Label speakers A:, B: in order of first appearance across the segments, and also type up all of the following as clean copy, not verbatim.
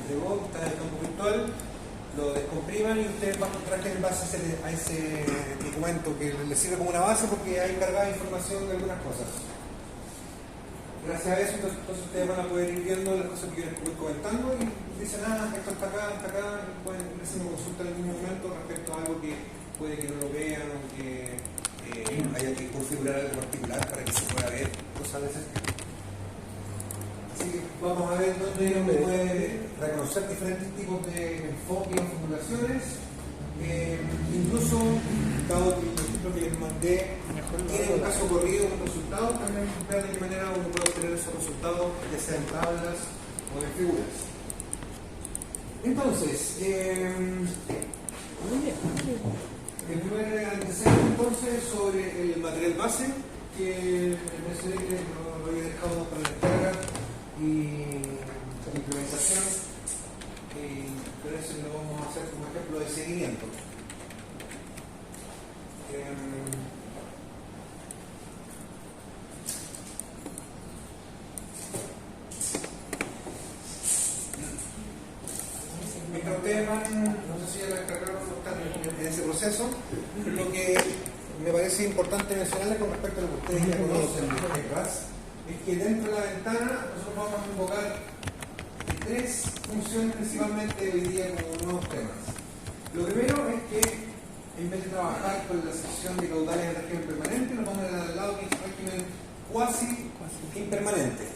A: entregó, está en el campo virtual, lo descompriman y ustedes van a encontrar que en base a ese documento que les sirve como una base porque hay cargada información de algunas cosas. Gracias a eso, entonces ustedes van a poder ir viendo las cosas que yo les voy comentando y dicen, esto está acá, y pueden ir haciendo consulta en el mismo momento respecto a algo que puede que no lo vean o que haya que configurar algo particular para que se pueda ver, cosas de ese tipo. Así que vamos a ver dónde uno puede reconocer diferentes tipos de enfoques o formulaciones. Incluso, dado que el ejemplo que les mandé tiene un caso corrido con resultados, también ver de qué manera uno puede obtener esos resultados, ya sea en tablas o en figuras. Entonces, el primer antecedente entonces sobre el material base que mencioné que lo había dejado para la descarga y la implementación, pero eso lo vamos a hacer como ejemplo de seguimiento. Mientras ustedes van, no sé si ya lo descargaron o están en ese proceso, lo que me parece importante mencionarles con respecto a lo que ustedes ya conocen de reglas es que dentro de la ventana nosotros vamos a invocar tres funciones principalmente hoy día como nuevos temas. Lo primero es que en vez de trabajar con la sección de caudales en régimen permanente, nos vamos a ir al lado que es régimen cuasi impermanente,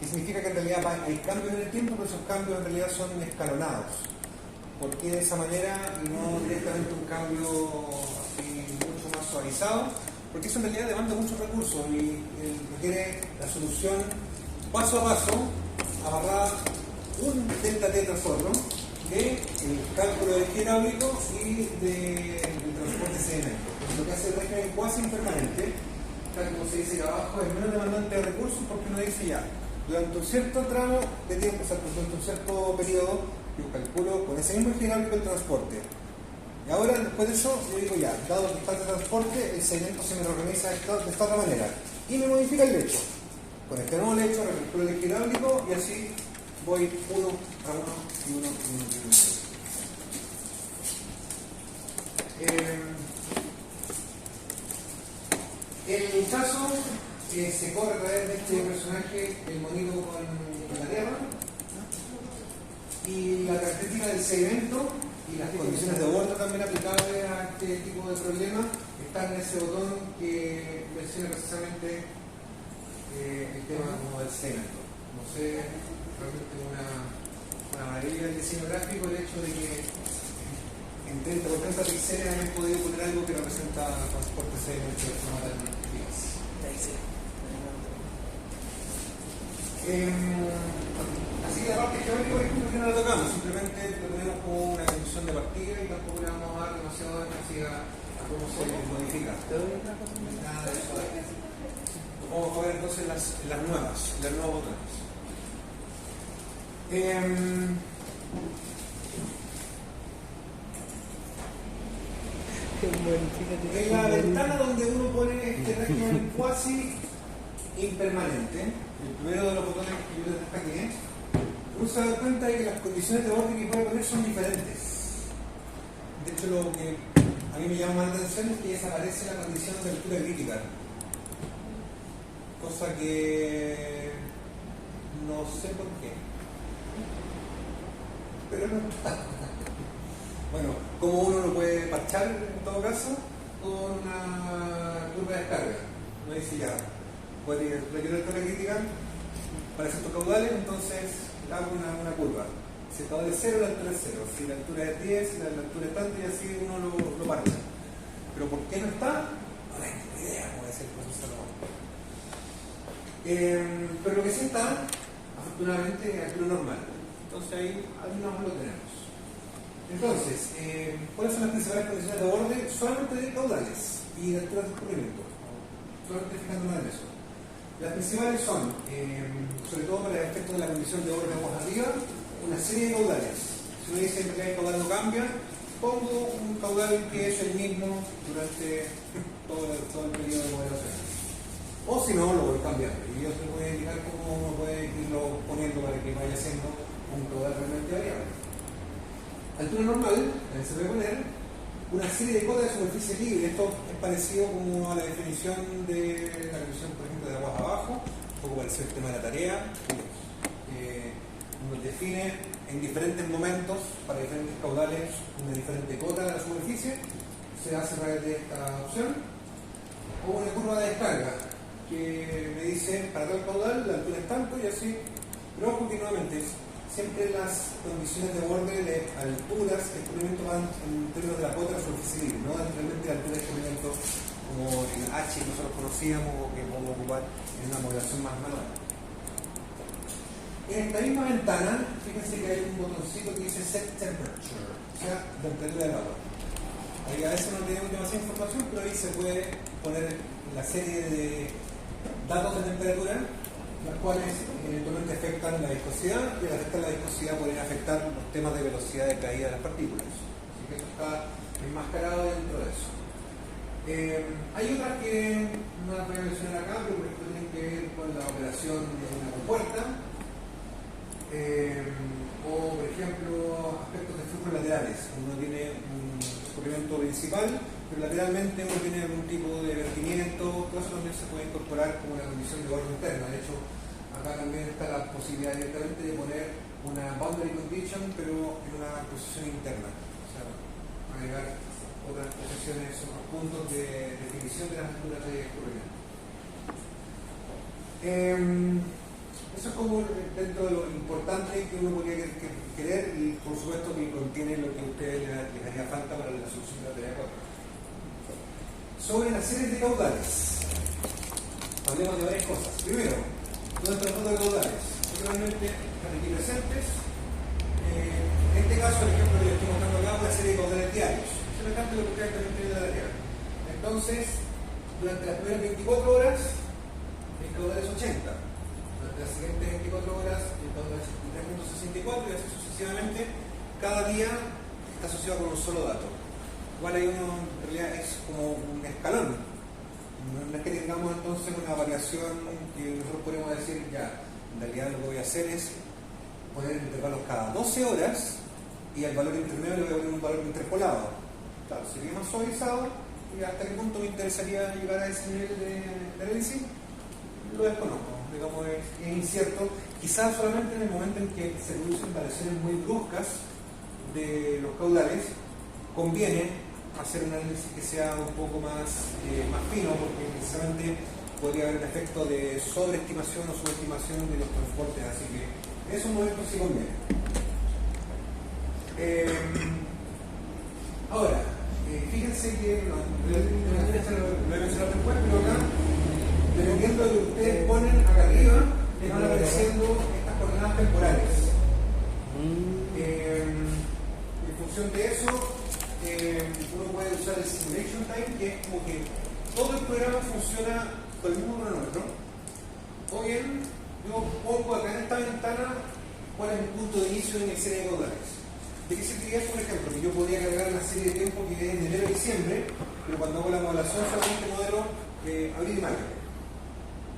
A: que significa que en realidad hay cambios en el tiempo, pero esos cambios en realidad son escalonados. ¿Por qué de esa manera y no directamente un cambio así mucho más suavizado? Porque eso en realidad demanda muchos recursos y requiere la solución paso a paso, amarrada un delta t tras otro, del cálculo del eje hidráulico y del transporte sedimento. Lo que hace el régimen cuasi impermanente, tal como se dice acá abajo, es menos demandante de recursos porque uno dice ya, durante un cierto tramo de tiempo, o sea, durante un cierto periodo, yo calculo con ese mismo eje hidráulico el transporte. Y ahora, después de eso, yo digo ya, dado que está el transporte, el sedimento se me reorganiza de esta otra manera y me modifica el lecho. Con este nuevo lecho, recalculo el eje hidráulico y así voy uno a uno y uno. El caso se corre a través de este personaje, el monito con la tierra, y la característica del sedimento y las condiciones de bordo también aplicables a este tipo de problemas están en ese botón que menciona precisamente el tema como del sedimento. No sé, realmente una maravilla del diseño gráfico el hecho de que en 30 por 30 píxeles hayan podido poner algo que representa transporte sedimento de forma tan eficaz. Así que la parte geométrica, por ejemplo, que no la tocamos, simplemente lo tenemos como una condición de partida y tampoco le vamos a dar demasiado énfasis a cómo se modifica. Nada de eso. Vamos a ver entonces las nuevos botones. En la ventana donde uno pone este régimen cuasi impermanente, el primero de los botones que yo les destaqué, uno se da cuenta de que las condiciones de orden que puede poner son diferentes. De hecho, lo que a mí me llama más la atención es que desaparece la condición de altura crítica, cosa que no sé por qué, pero no está. Bueno, como uno lo puede parchar en todo caso con una curva de descarga. Uno dice ya, requiere altura crítica para ciertos caudales, entonces hago una curva. Si el caudal es 0, la altura es 0. Si la altura es 10, si la altura es tanto, y así uno lo parcha. Pero ¿por qué no está? No tengo idea, como decía el profesor. Pero lo que sí está, afortunadamente, es altura normal. Entonces ahí al menos lo tenemos. Entonces, ¿cuáles son las principales condiciones de borde? Solamente de caudales y de altura de escurrimiento. Solamente fijándonos en eso. Las principales son, sobre todo para el efecto de la condición de borde aguas arriba, una serie de caudales. Si uno dice que el caudal no cambia, pongo un caudal que es el mismo durante todo el periodo de modelación. O si no, lo voy cambiando. Y yo te voy a indicar cómo uno puede irlo poniendo para que vaya siendo un caudal altura normal, se puede poner una serie de cotas de superficie libre. Esto es parecido como a la definición de la revisión, por ejemplo, de aguas abajo, un poco parecido al tema de la tarea. Nos define en diferentes momentos, para diferentes caudales, una diferente cota de la superficie, se hace a través de esta opción, o una curva de descarga, que me dice para tal caudal la altura es tanto y así, pero ojo que nuevamente siempre las condiciones de borde de alturas de descubrimiento van en términos de la cota de la superficie libre, no realmente la altura de descubrimiento como el H que nosotros conocíamos o que podemos ocupar en una modelación más manual. En esta misma ventana, fíjense que hay un botoncito que dice Set Temperature, o sea, temperatura del agua. Ahí a veces no tenemos demasiada información, pero ahí se puede poner la serie de datos de temperatura, las cuales eventualmente afectan la viscosidad, y al afectar la viscosidad pueden afectar los temas de velocidad de caída de las partículas. Así que eso está enmascarado dentro de eso. Hay otras que no las voy a mencionar acá, pero por ejemplo tienen que ver con la operación de una compuerta. O por ejemplo aspectos de flujos laterales, uno tiene un escurrimiento principal, pero lateralmente uno tiene algún tipo de vertimiento, todo eso también se puede incorporar como una condición de orden interna. De hecho, acá también está la posibilidad directamente de poner una boundary condition, pero en una posición interna, o sea, agregar otras posiciones, otros puntos de definición de las alturas de escurrimiento. Eso es como dentro de lo importante que uno podría querer, y por supuesto que contiene lo que a ustedes les haría falta para la solución de la tarea 4. Sobre las series de caudales, hablemos de varias cosas. Primero, nuestros datos de caudales, naturalmente están aquí presentes. En este caso, el ejemplo que les estoy mostrando acá es una serie de caudales diarios, semejante a lo que ustedes también tienen en la tarea. Entonces, durante las primeras 24 horas, el caudal es 80. Las siguientes 24 horas el caudal es 3.64 y así sucesivamente. Cada día está asociado con un solo dato. Igual hay uno, en realidad es como un escalón. No es que tengamos entonces una variación que nosotros podemos decir, ya, en realidad lo que voy a hacer es poner intervalos cada 12 horas y al valor intermedio le voy a poner un valor interpolado. Claro, sería más suavizado, y hasta qué punto me interesaría llegar a ese nivel de análisis, lo desconozco. Digamos, es incierto, quizás solamente en el momento en que se producen variaciones muy bruscas de los caudales, conviene hacer un análisis que sea un poco más fino, porque precisamente podría haber un efecto de sobreestimación o subestimación de los transportes, así que en esos momentos sí conviene. Ahora, fíjense que lo voy a mencionar después, pero acá, dependiendo de lo que ustedes ponen acá arriba, les van apareciendo estas coordenadas temporales. En función de eso, uno puede usar el simulation time, que es como que todo el programa funciona con el mismo cronómetro. O bien, yo pongo acá en esta ventana cuál es el punto de inicio de mi serie de caudales. ¿De qué sentiría, por ejemplo? Que yo podría cargar una serie de tiempo que es de enero a diciembre, pero cuando hago la modelación solamente modelo abril y mayo.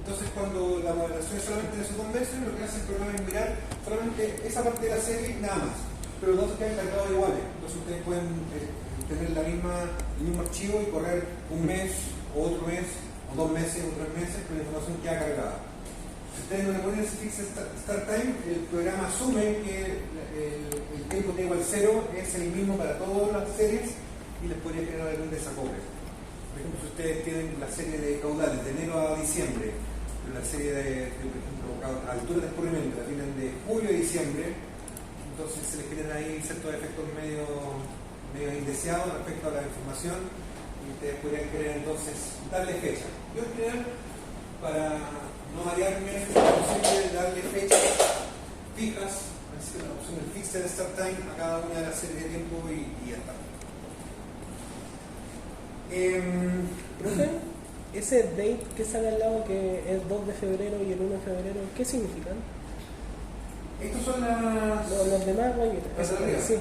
A: Entonces, cuando la modelación es solamente de esos 2 meses, lo que hace el programa es mirar solamente esa parte de la serie, nada más. Pero los datos quedan cargados iguales. Entonces, ustedes pueden tener el mismo archivo y correr un mes, o otro mes, o 2 meses, o 3 meses, pero la información queda cargada. Si ustedes no le ponen ese fixed start time, el programa asume que el tiempo T igual 0 es el mismo para todas las series y les podría generar algún desacople. Por ejemplo, si ustedes tienen la serie de caudales de enero a diciembre, la serie por ejemplo, altura de escurrimiento la tienen de julio a diciembre, entonces se les generan ahí ciertos efectos medio indeseados respecto a la información, y ustedes podrían querer entonces darle fecha. Yo en general, para no variarme, es posible darle fechas fijas, así que la opción del fixed start time a cada una de las series de tiempo y ya está.
B: ¿Profe? Ese date que sale al lado, que es 2 de febrero y el 1 de febrero, ¿qué significan?
A: Estos son los
B: demás rayitas. Sí.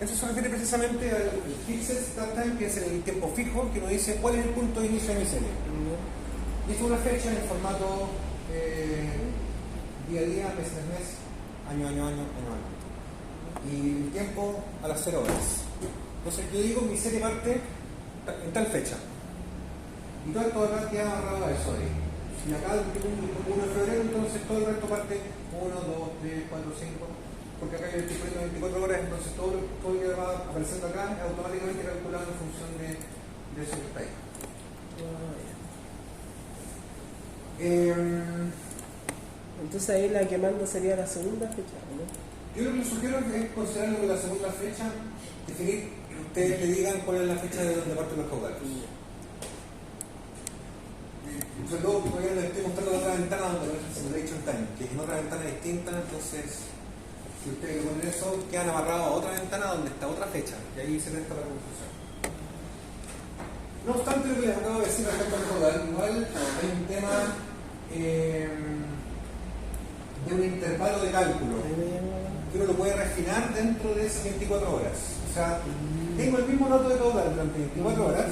A: Eso se refiere precisamente al fixed start time, que es el tiempo fijo, que nos dice cuál es el punto de inicio de mi serie. Y esto es una fecha en el formato día a día, mes tras mes, año a año, año a año. y el tiempo a las 0 horas. Entonces yo digo mi serie parte en tal fecha. Y todo esto acá queda amarrado a eso ahí. Y acá el 1 de febrero, entonces todo el resto parte 1, 2, 3, 4, 5. Porque acá hay 24 horas, entonces todo lo que va apareciendo acá es automáticamente calculado en función de eso que está ahí.
B: Entonces ahí la que manda sería la segunda fecha, ¿no?
A: Yo lo que sugiero es considerarlo que la segunda fecha, definir que ustedes le digan cuál es la fecha de donde parten los caudales. Sobre todo, todavía les estoy mostrando otra ventana donde es el simulation time, que es en otra ventana distinta, entonces si ustedes le ponen eso, quedan amarrados a otra ventana donde está otra fecha, y ahí se presta la confusión. No obstante, lo que les acabo de decir respecto al caudal, igual hay un tema de un intervalo de cálculo que uno lo puede refinar dentro de esas 24 horas. O sea, tengo el mismo dato de caudal durante 24 horas,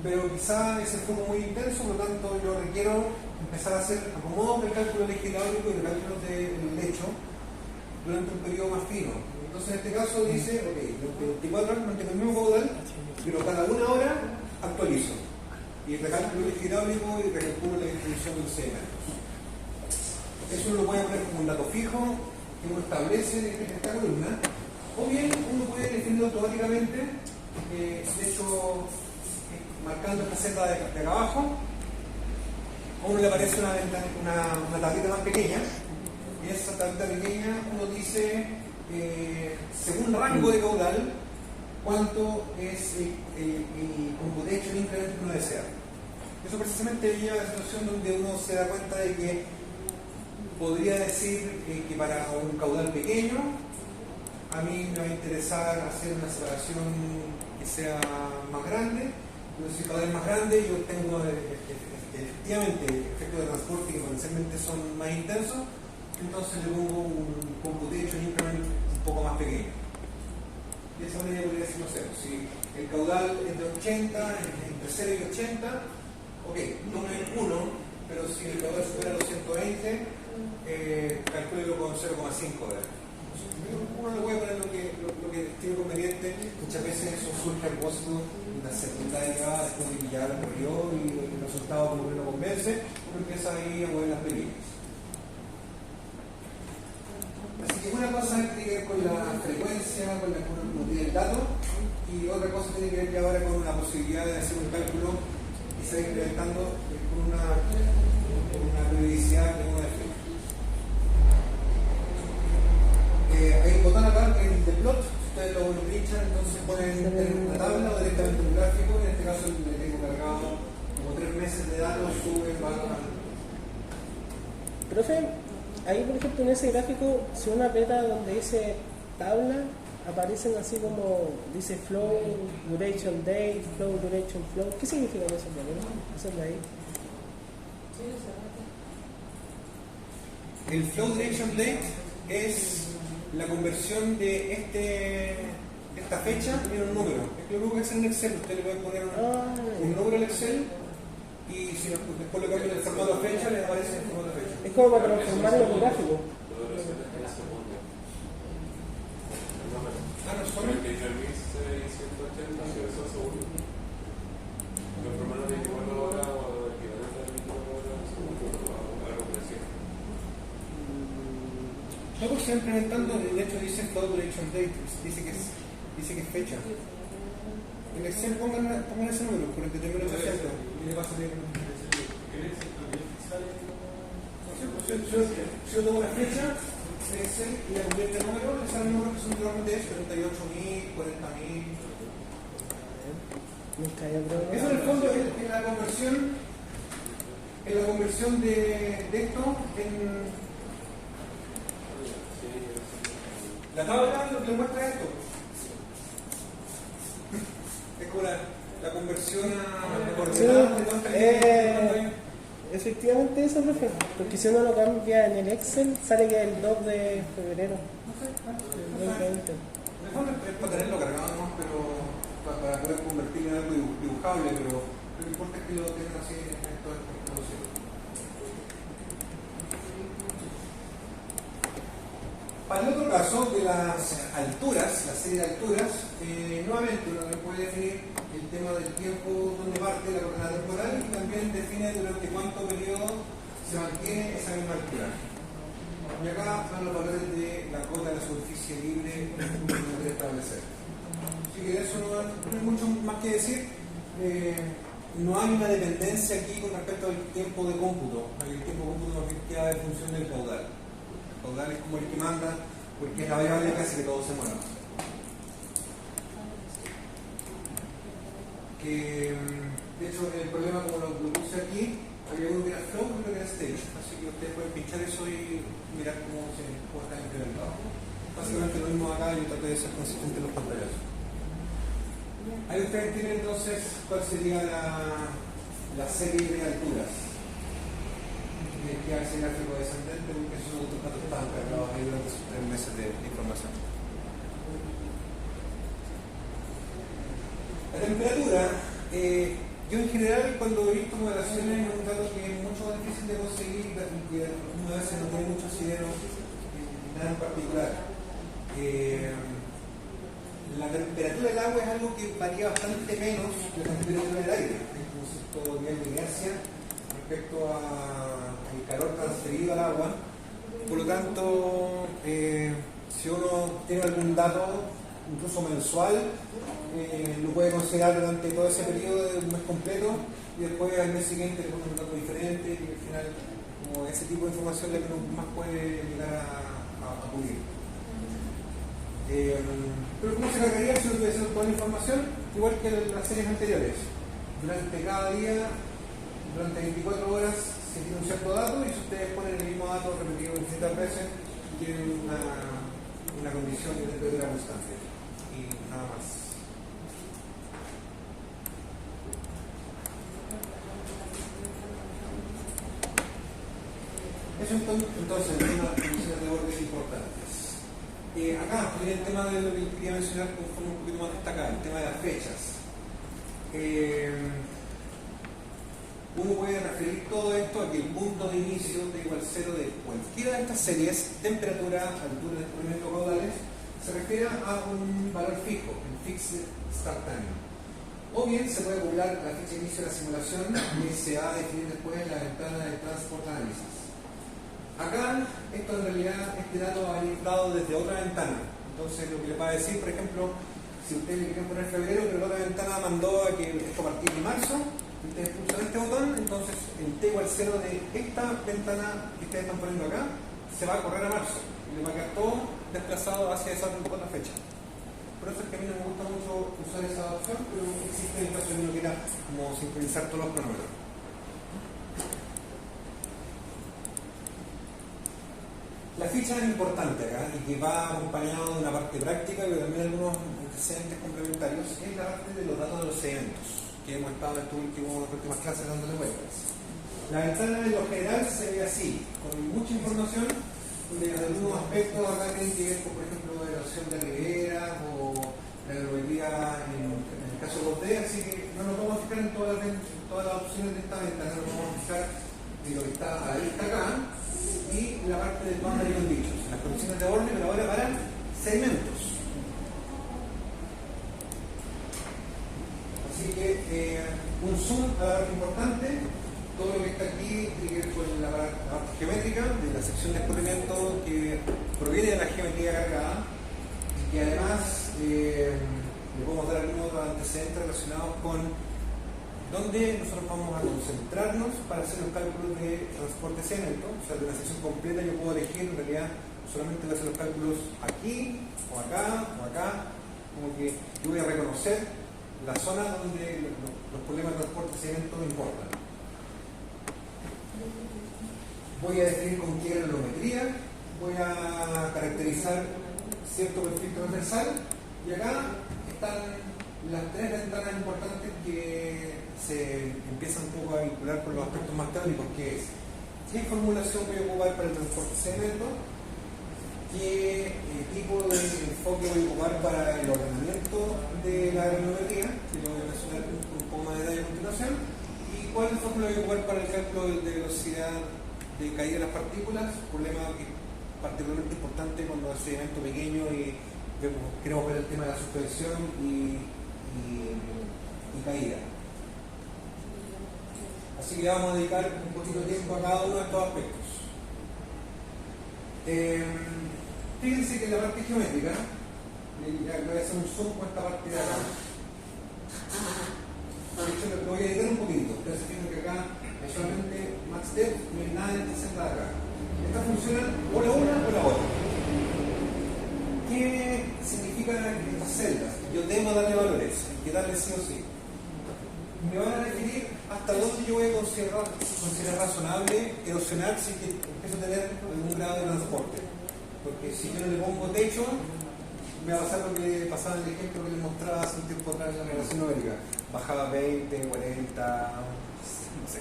A: pero quizá ese flujo muy intenso, por lo tanto yo requiero empezar a hacer acomodos del cálculo legisláurico y de cálculos del lecho durante un periodo más fino. Entonces en este caso dice, ok, durante 24 horas mantengo el mismo caudal, pero cada una hora actualizo. Y recálculo legisláurico y recalculo la distribución de los sedimentos. Eso uno lo puede poner como un dato fijo que uno establece en esta columna, o bien uno puede definirlo automáticamente, de hecho marcando esta seta de acá abajo. A uno le aparece una tablita más pequeña, y esa tablita pequeña uno dice según rango de caudal cuánto es el computation incremento que uno desea. Eso precisamente lleva a la situación donde uno se da cuenta de que podría decir que para un caudal pequeño a mí me va a interesar hacer una separación que sea más grande. Entonces, si el caudal es más grande, yo tengo efectivamente efectos de transporte que potencialmente son más intensos, entonces le pongo un computation increment un poco más pequeño. De esa manera podría decir, no sé, si el caudal es de 80, entre 0 y 80, ok, no es 1, pero si el caudal supera los 120, calculo con 0,5 de uno le puede poner lo que estime conveniente. Muchas veces eso surge a propósito de la certeza de que va después de que ya lo corrió y el resultado como que no convence, uno empieza ahí a mover las perillas. Así que una cosa tiene que ver con la frecuencia, con la que uno tiene el dato, y otra cosa tiene que ver ya ahora con una posibilidad de hacer un cálculo y seguir implementando con una periodicidad que uno define. Hay un botón acá que es el de plot, si ustedes lo pinchan, entonces ponen una tabla o directamente un gráfico. En este caso le tengo cargado como 3 meses de datos, suben, bajan.
B: Profe, ahí por ejemplo en ese gráfico, si uno aprieta donde dice tabla, aparecen así como dice flow, duration date, flow, duration flow. ¿Qué significa eso? Eso es de ahí.
A: El flow duration date es la conversión de esta fecha en un número. Es lo mismo que hacer en Excel. Usted le puede poner un número en Excel y si después le cambian el formato de fecha, le aparece el formato de fecha.
B: Es como para transformarlo en un gráfico.
A: No, porque se va implementando, de hecho dice flow duration date, dice que es fecha. En Excel pongan ese número, 43%, y le pasa bien. Si yo tomo una fecha en Excel y le convierte en número, le salen números que son normalmente 38.000, 40.000. Eso en el fondo es la conversión de esto en... La tabla lo que muestra esto. Es como la conversión a coordenadas de cuántas
B: efectivamente eso, profe. Porque si uno lo cambia en el Excel, sale que es el 2 de febrero.
A: En el fondo es para tenerlo cargado, ¿no? Pero para poder convertirlo en algo dibujable, pero lo que importa es que lo tengan así en esto conocido. Para el otro caso, de las alturas, la serie de alturas, nuevamente uno puede definir el tema del tiempo donde parte la coordenada temporal y también define durante cuánto periodo se mantiene esa misma altura. Y acá van los valores de la cota de la superficie libre que uno quiere establecer. Así que de eso no hay mucho más que decir. No hay una dependencia aquí con respecto al tiempo de cómputo. El tiempo de cómputo no queda en función del caudal. El caudal es como el que manda, porque es la variable que hace que todo se mueva. Que, de hecho, el problema, como lo puse aquí, había uno que era flow y otro que era stage. Así que ustedes pueden pinchar eso y mirar cómo está implementado. Básicamente lo mismo acá, yo traté de ser consistente en los pantallazos. Ahí ustedes tienen entonces cuál sería la serie de alturas. Que hace el gráfico descendente, porque esos otros datos estaban cargados ahí durante esos 3 meses de información. La temperatura, yo en general cuando he visto modelaciones he notado que es mucho más difícil de conseguir y que algunas veces no tiene mucho asidero nada en particular. La temperatura del agua es algo que varía bastante menos que la temperatura del aire. Hay un cierto nivel de inercia respecto al calor transferido al agua. Por lo tanto, si uno tiene algún dato, incluso mensual, lo puede considerar durante todo ese periodo de un mes completo y después al mes siguiente le pone un dato diferente y al final, como ese tipo de información es lo que uno más puede llegar a pulir. Pero ¿cómo se cargaría si uno tuviese toda la información? Igual que las series anteriores. Durante cada día, durante 24 horas, se tiene un cierto dato y si ustedes ponen el mismo dato repetido infinitas veces, tienen una condición de temperatura constante. Y nada más. Eso entonces, unas condiciones de orden importantes. Acá viene el tema de lo que quería mencionar con forma un poquito más destacada, el tema de las fechas. Uno puede referir todo esto a que el punto de inicio de igual cero de cualquiera de estas series, temperatura, altura de descubrimiento caudales, se refiere a un valor fijo, el fixed start time. O bien se puede calcular la fecha de inicio de la simulación que se va a definir después en la ventana de transport análisis. Acá, esto en realidad, este dato va a venir dado desde otra ventana. Entonces, lo que le va a decir, por ejemplo, si ustedes le quieren poner febrero, pero la otra ventana mandó a que esto a partir de marzo, y ustedes pulsan este botón, entonces el t igual 0 de esta ventana que ustedes están poniendo acá, se va a correr a marzo. Y le va a quedar todo desplazado hacia esa otra fecha. Por eso es que a mí no me gusta mucho usar esa opción, pero existe en caso de que uno quiera como sincronizar todos los cronómetros. La ficha es importante acá y que va acompañado de una parte práctica, pero también algunos antecedentes complementarios, es la parte de los datos de los eventos, que hemos estado en estas últimas clases dándole vueltas. La ventana en lo general se ve así, con mucha información, de algunos aspectos acá tienen que ver con, por ejemplo, la evaluación de riberas o la granulometría en el caso de los D, así que no nos vamos a fijar en todas las opciones de esta ventana, nos vamos a fijar en lo que está a la lista acá y la parte del boundary conditions, las condiciones de orden, pero ahora para segmentos. Así que un zoom a la parte importante, todo lo que está aquí tiene que ver con la parte geométrica de la sección de escurrimiento que proviene de la geometría cargada y que además le podemos dar algunos otros antecedentes relacionados con donde nosotros vamos a concentrarnos para hacer los cálculos de transporte segmento. O sea, de una sección completa yo puedo elegir, en realidad solamente voy a hacer los cálculos aquí, o acá, como que yo voy a reconocer la zona donde los problemas de transporte segmento importan. Voy a definir con qué granulometría, voy a caracterizar cierto perfil transversal y acá están las 3 ventanas importantes que se empiezan un poco a vincular con los aspectos más teóricos, que es qué formulación voy a ocupar para el transporte segmento, qué tipo de enfoque voy a ocupar para el ordenamiento de la granulometría, que lo voy a mencionar con un poco más de detalle a continuación, y cuál fórmula voy a ocupar para el cálculo de velocidad de caída de las partículas, problema que particularmente importante cuando es sedimento pequeño y queremos ver el tema de la suspensión y caída. Así que le vamos a dedicar un poquito de tiempo a cada uno de estos aspectos. Fíjense que en la parte geométrica, le voy a hacer un zoom con esta parte de acá. De hecho, le voy a editar un poquito. Ustedes se fijan que acá es solamente max depth, no hay nada en esta celda de acá. Estas funcionan o la una o la otra. ¿Qué significa estas celdas? Yo debo darle valores, hay que darle sí o sí. Me van a definir hasta dónde yo voy a considerar razonable erosionar si que empiezo a tener algún grado de transporte. Porque si yo no le pongo techo, me va a pasar lo que pasaba en el ejemplo que les mostraba hace un tiempo atrás en la relación numérica. Bajaba 20, 40, no sé,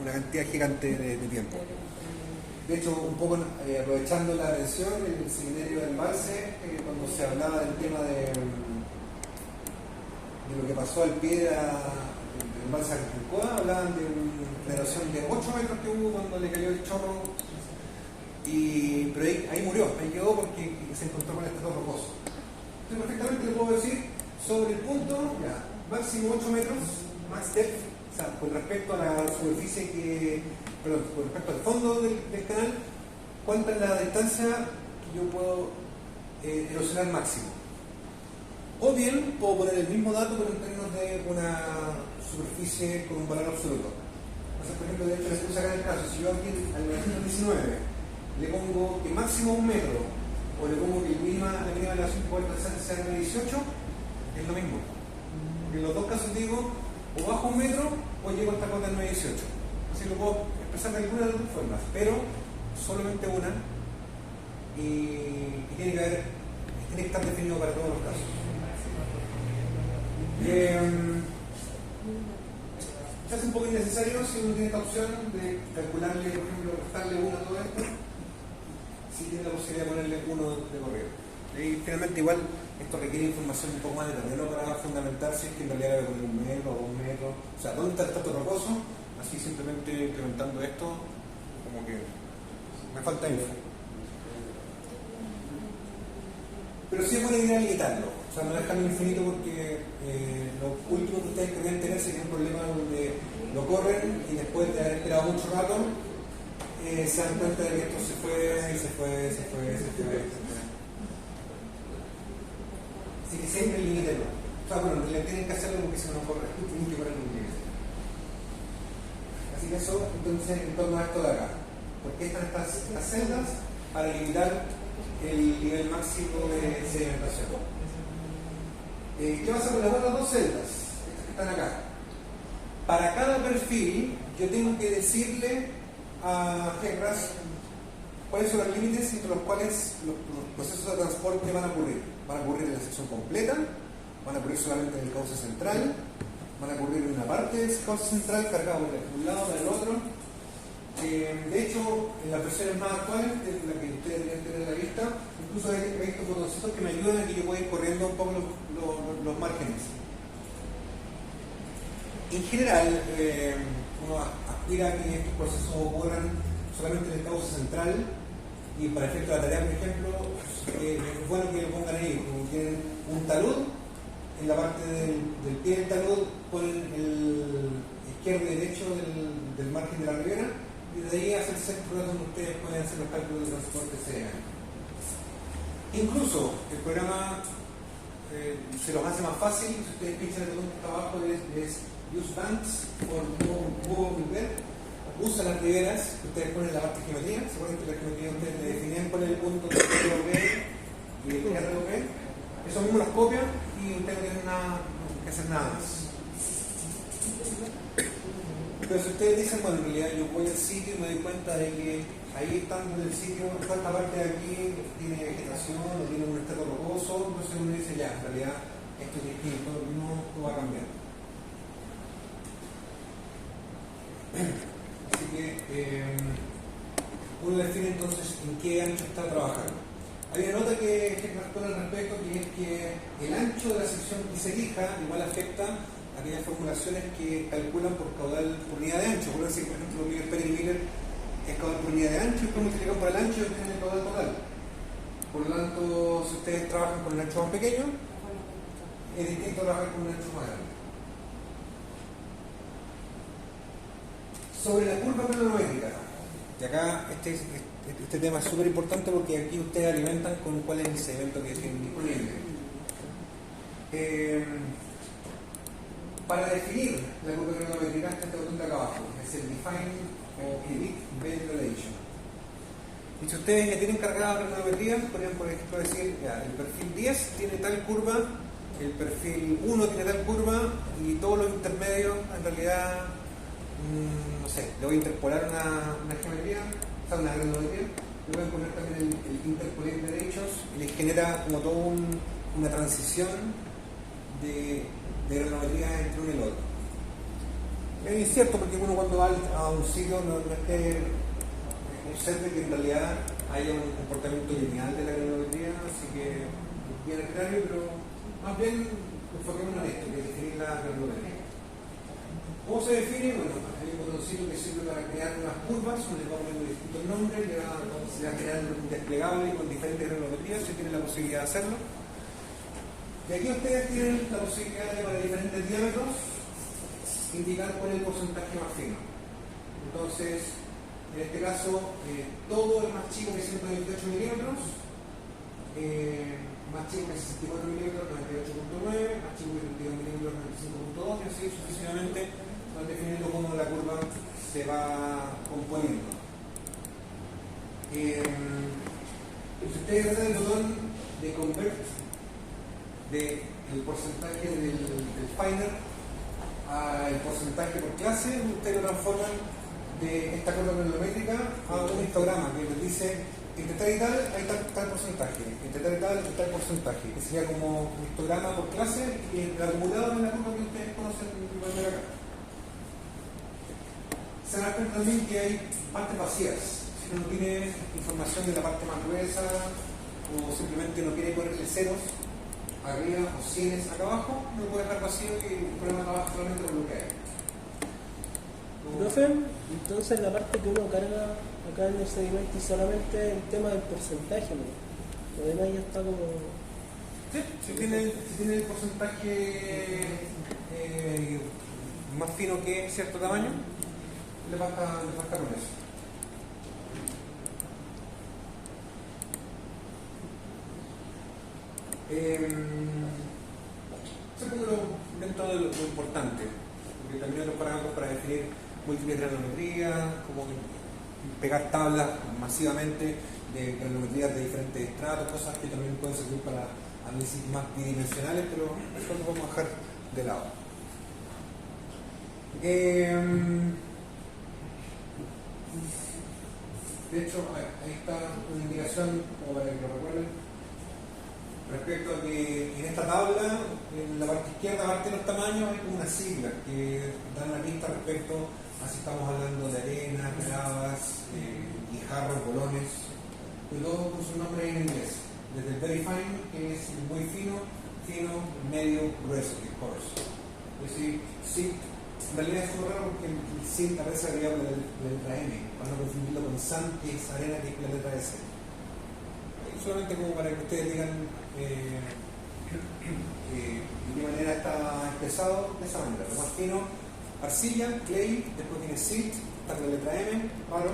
A: una cantidad gigante de tiempo. De hecho, un poco aprovechando la atención, el seminario del embalse, cuando se hablaba del tema de lo que pasó al pie del embalse de Argencoa, hablaban de una erosión de 8 metros que hubo cuando le cayó el chorro, pero ahí murió, ahí quedó porque se encontró con este todo rocoso. Entonces perfectamente le puedo decir, sobre el punto, ya, máximo 8 metros, max depth, o sea, con respecto a la superficie con respecto al fondo del canal, cuánta es la distancia que yo puedo erosionar máximo. O bien puedo poner el mismo dato pero en términos de una superficie con un valor absoluto. Entonces, por ejemplo, de hecho les puse acá en el caso, si yo aquí al 1919 le pongo que máximo 1 metro o le pongo que la mínima elevación que puede alcanzar sea 918, es lo mismo. En los dos casos digo o bajo 1 metro o llego hasta cota 918. Así lo puedo expresar de alguna de las dos formas, pero solamente una y tiene que estar definido para todos los casos. Se hace un poco innecesario si uno tiene esta opción de calcularle, por ejemplo, restarle 1 a todo esto, si tiene la posibilidad de ponerle 1 de correo. Y finalmente igual esto requiere información un poco más de terreno para fundamentar si es que en realidad debe poner 1 metro o 2 metros, o sea, dónde está el trato rocoso. Así simplemente implementando esto, como que me falta info. Pero sí es buena idea limitarlo, o sea, no dejarlo infinito porque lo último que ustedes querían tener sería un problema donde lo corren y después de haber esperado mucho rato se dan cuenta de que esto se fue. Así que siempre limítenlo. O sea, bueno, le tienen que hacerlo porque si no corre, tienen que ponerlo un límite. Así que eso, entonces, en torno a esto de acá. Porque están estas celdas para limitar el nivel máximo de sedimentación. ¿Qué pasa con las otras dos celdas? Estas que están acá. Para cada perfil, yo tengo que decirle a GECRAS cuáles son los límites entre los cuales los procesos de transporte van a ocurrir. Van a ocurrir en la sección completa, van a ocurrir solamente en el cauce central, van a ocurrir en una parte del cauce central cargado por un lado, por el otro. De hecho, en las versiones más actuales, de la que ustedes deben tener en la vista, incluso hay estos botoncitos que me ayudan a que yo pueda ir corriendo un poco los márgenes. En general, uno aspira a que estos procesos ocurran solamente en el cauce central y para efecto de la tarea, por ejemplo, es bueno que lo pongan ahí, como tienen un talud, en la parte del pie del talud ponen el izquierdo y derecho del margen de la ribera y de ahí hacer centros donde ustedes pueden hacer los cálculos de transporte CA. Incluso el programa se los hace más fácil si ustedes pinchan el botón que está abajo es Use Banks o Move, usa las riberas que ustedes ponen en la parte de geometría. ¿Se acuerdan que la geometría ustedes le definían cuál es el punto de ROV y el ROV? Eso mismo las copian y ustedes no tienen que hacer nada más. Pero si ustedes dicen, bueno, en realidad yo voy al sitio y me doy cuenta de que ahí estando en el sitio, esta parte de aquí tiene vegetación o tiene un estrato rocoso, entonces uno dice, ya, en realidad esto es distinto, no va a cambiar. Así que uno define entonces en qué ancho está trabajando. Hay una nota que pone al respecto, que es que el ancho de la sección que se elija igual afecta a aquellas formulaciones que calculan por caudal por unidad de ancho. Por decir, por ejemplo, Miller Pérez y Miller es caudal por unidad de ancho, y después multiplicado por el ancho y obtienen el caudal total. Por lo tanto, si ustedes trabajan con un ancho más pequeño, es distinto trabajar con un ancho más grande. Sobre la curva granulométrica, y acá este tema es súper importante porque aquí ustedes alimentan con cuál es el sedimento que tienen disponible. Para definir la curva granulométrica está este botón de acá abajo, es el Define o Edit Bed Relation. Y si ustedes ya tienen cargada la granulometría, podrían por ejemplo decir, ya, el perfil 10 tiene tal curva, el perfil 1 tiene tal curva, y todos los intermedios en realidad, no sé, le voy a interpolar una geometría, o sea, una granulometría, le voy a poner también el interpolate derechos y les genera como toda una transición de granulometría entre uno y el otro. Es incierto porque uno cuando va a un sitio no es que observe que en realidad haya un comportamiento lineal de la granulometría, así que bien arbitrario, pero más bien enfoquémonos en esto, que es definir la granulometría. ¿Cómo se define? Bueno, hay un botoncito que sirve para crear unas curvas, donde le va poniendo distintos nombres, le va a crear un desplegable con diferentes granulometrías, si tienen la posibilidad de hacerlo. Y aquí ustedes tienen la posibilidad de, para diferentes diámetros, indicar cuál es el porcentaje más fino. Entonces, en este caso, todo es más chico que 128 milímetros, más chico que 64 milímetros, 98.9, más chico que 32 milímetros, 95.2, y así sucesivamente van definiendo cómo la curva se va componiendo. Si ustedes dan el botón de Convert del porcentaje del Finder al porcentaje por clase, ustedes lo transforman de esta curva granulométrica a un histograma que les dice entre tal y tal hay tal porcentaje, entre tal y tal hay tal porcentaje, que sería como un histograma por clase y el acumulado en la curva que ustedes conocen de acá. Se dan cuenta también que hay partes vacías. Si uno no tiene información de la parte más gruesa o simplemente no quiere ponerle ceros arriba o cienes acá abajo, no puede dejar vacío y el problema acá abajo solamente lo bloquea.
B: Profe, entonces la parte que uno carga acá en el sedimento es solamente el tema del porcentaje, ¿no? Lo demás ya está como...
A: Sí, si tiene el porcentaje más fino que cierto tamaño, le basta con eso. Eso es dentro de lo importante, porque también hay los parámetros para definir múltiples granulometrías, como pegar tablas masivamente de granulometrías de diferentes estratos, cosas que también pueden servir para análisis más bidimensionales, pero eso lo vamos a dejar de lado. De hecho, ahí está una indicación, como para que lo recuerden, respecto a que en esta tabla, en la parte izquierda, aparte de los tamaños, hay como unas siglas que dan una pista respecto a si estamos hablando de arenas, gravas, guijarros, bolones, y todo con su nombre en inglés. Desde el very fine, que es muy fino, medio, grueso, que es coarse. Es decir, sí, en realidad es muy raro porque el zinc a veces agrega la letra M, para no confundirlo con sand, que es arena, que es la letra S. Solamente como para que ustedes digan de qué manera está expresado, de esa manera. Lo más fino, arcilla, clay, después tiene silt, está con la letra M, palo,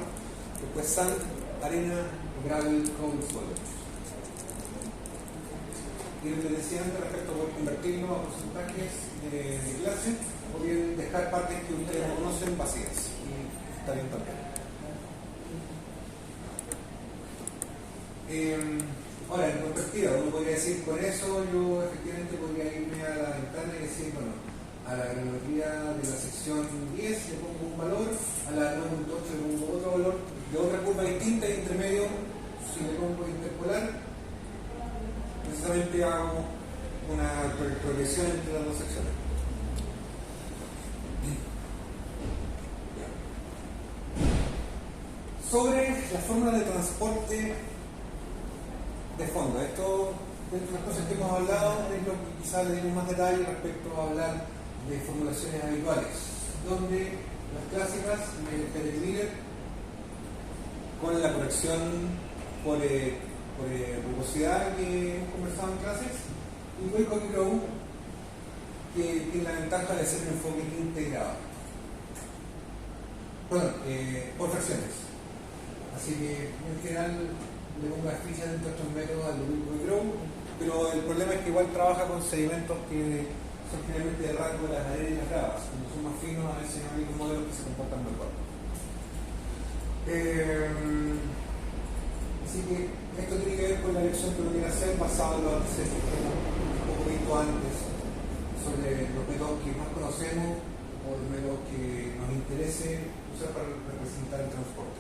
A: después sand, arena, gravel, coal, suelo. Y lo que decía antes respecto a poder convertirlo a porcentajes de clase, o bien dejar partes que ustedes no conocen vacías. Y está bien también. Ahora, en perspectiva, uno podría decir, con eso yo efectivamente podría irme a la ventana y decir, bueno, a la granulometría de la sección 10 le pongo un valor, a la 9.8 le pongo otro valor, de otra curva distinta y entre medio, si le pongo interpolar, precisamente hago una progresión entre las dos secciones. Sobre las fórmulas de transporte de fondo, esto dentro de las cosas que hemos hablado es lo que quizás le dimos más detalle respecto a hablar de formulaciones habituales, donde las clásicas de Miller con la corrección por rugosidad que hemos conversado en clases, y Wake and Grow, que tiene la ventaja de ser un enfoque integrado. Perdón, por fracciones. Así que en general le pongo las fichas dentro de estos métodos al Wake and Grow, pero el problema es que igual trabaja con sedimentos que son generalmente de rango de las arenas y las gravas. Cuando son más finos, a veces hay modelos que se comportan mejor. Así que esto tiene que ver con la elección que uno quiere hacer basado en los antecedentes que hemos un poco visto antes sobre los métodos que más conocemos o los métodos que nos interese usar para representar el transporte.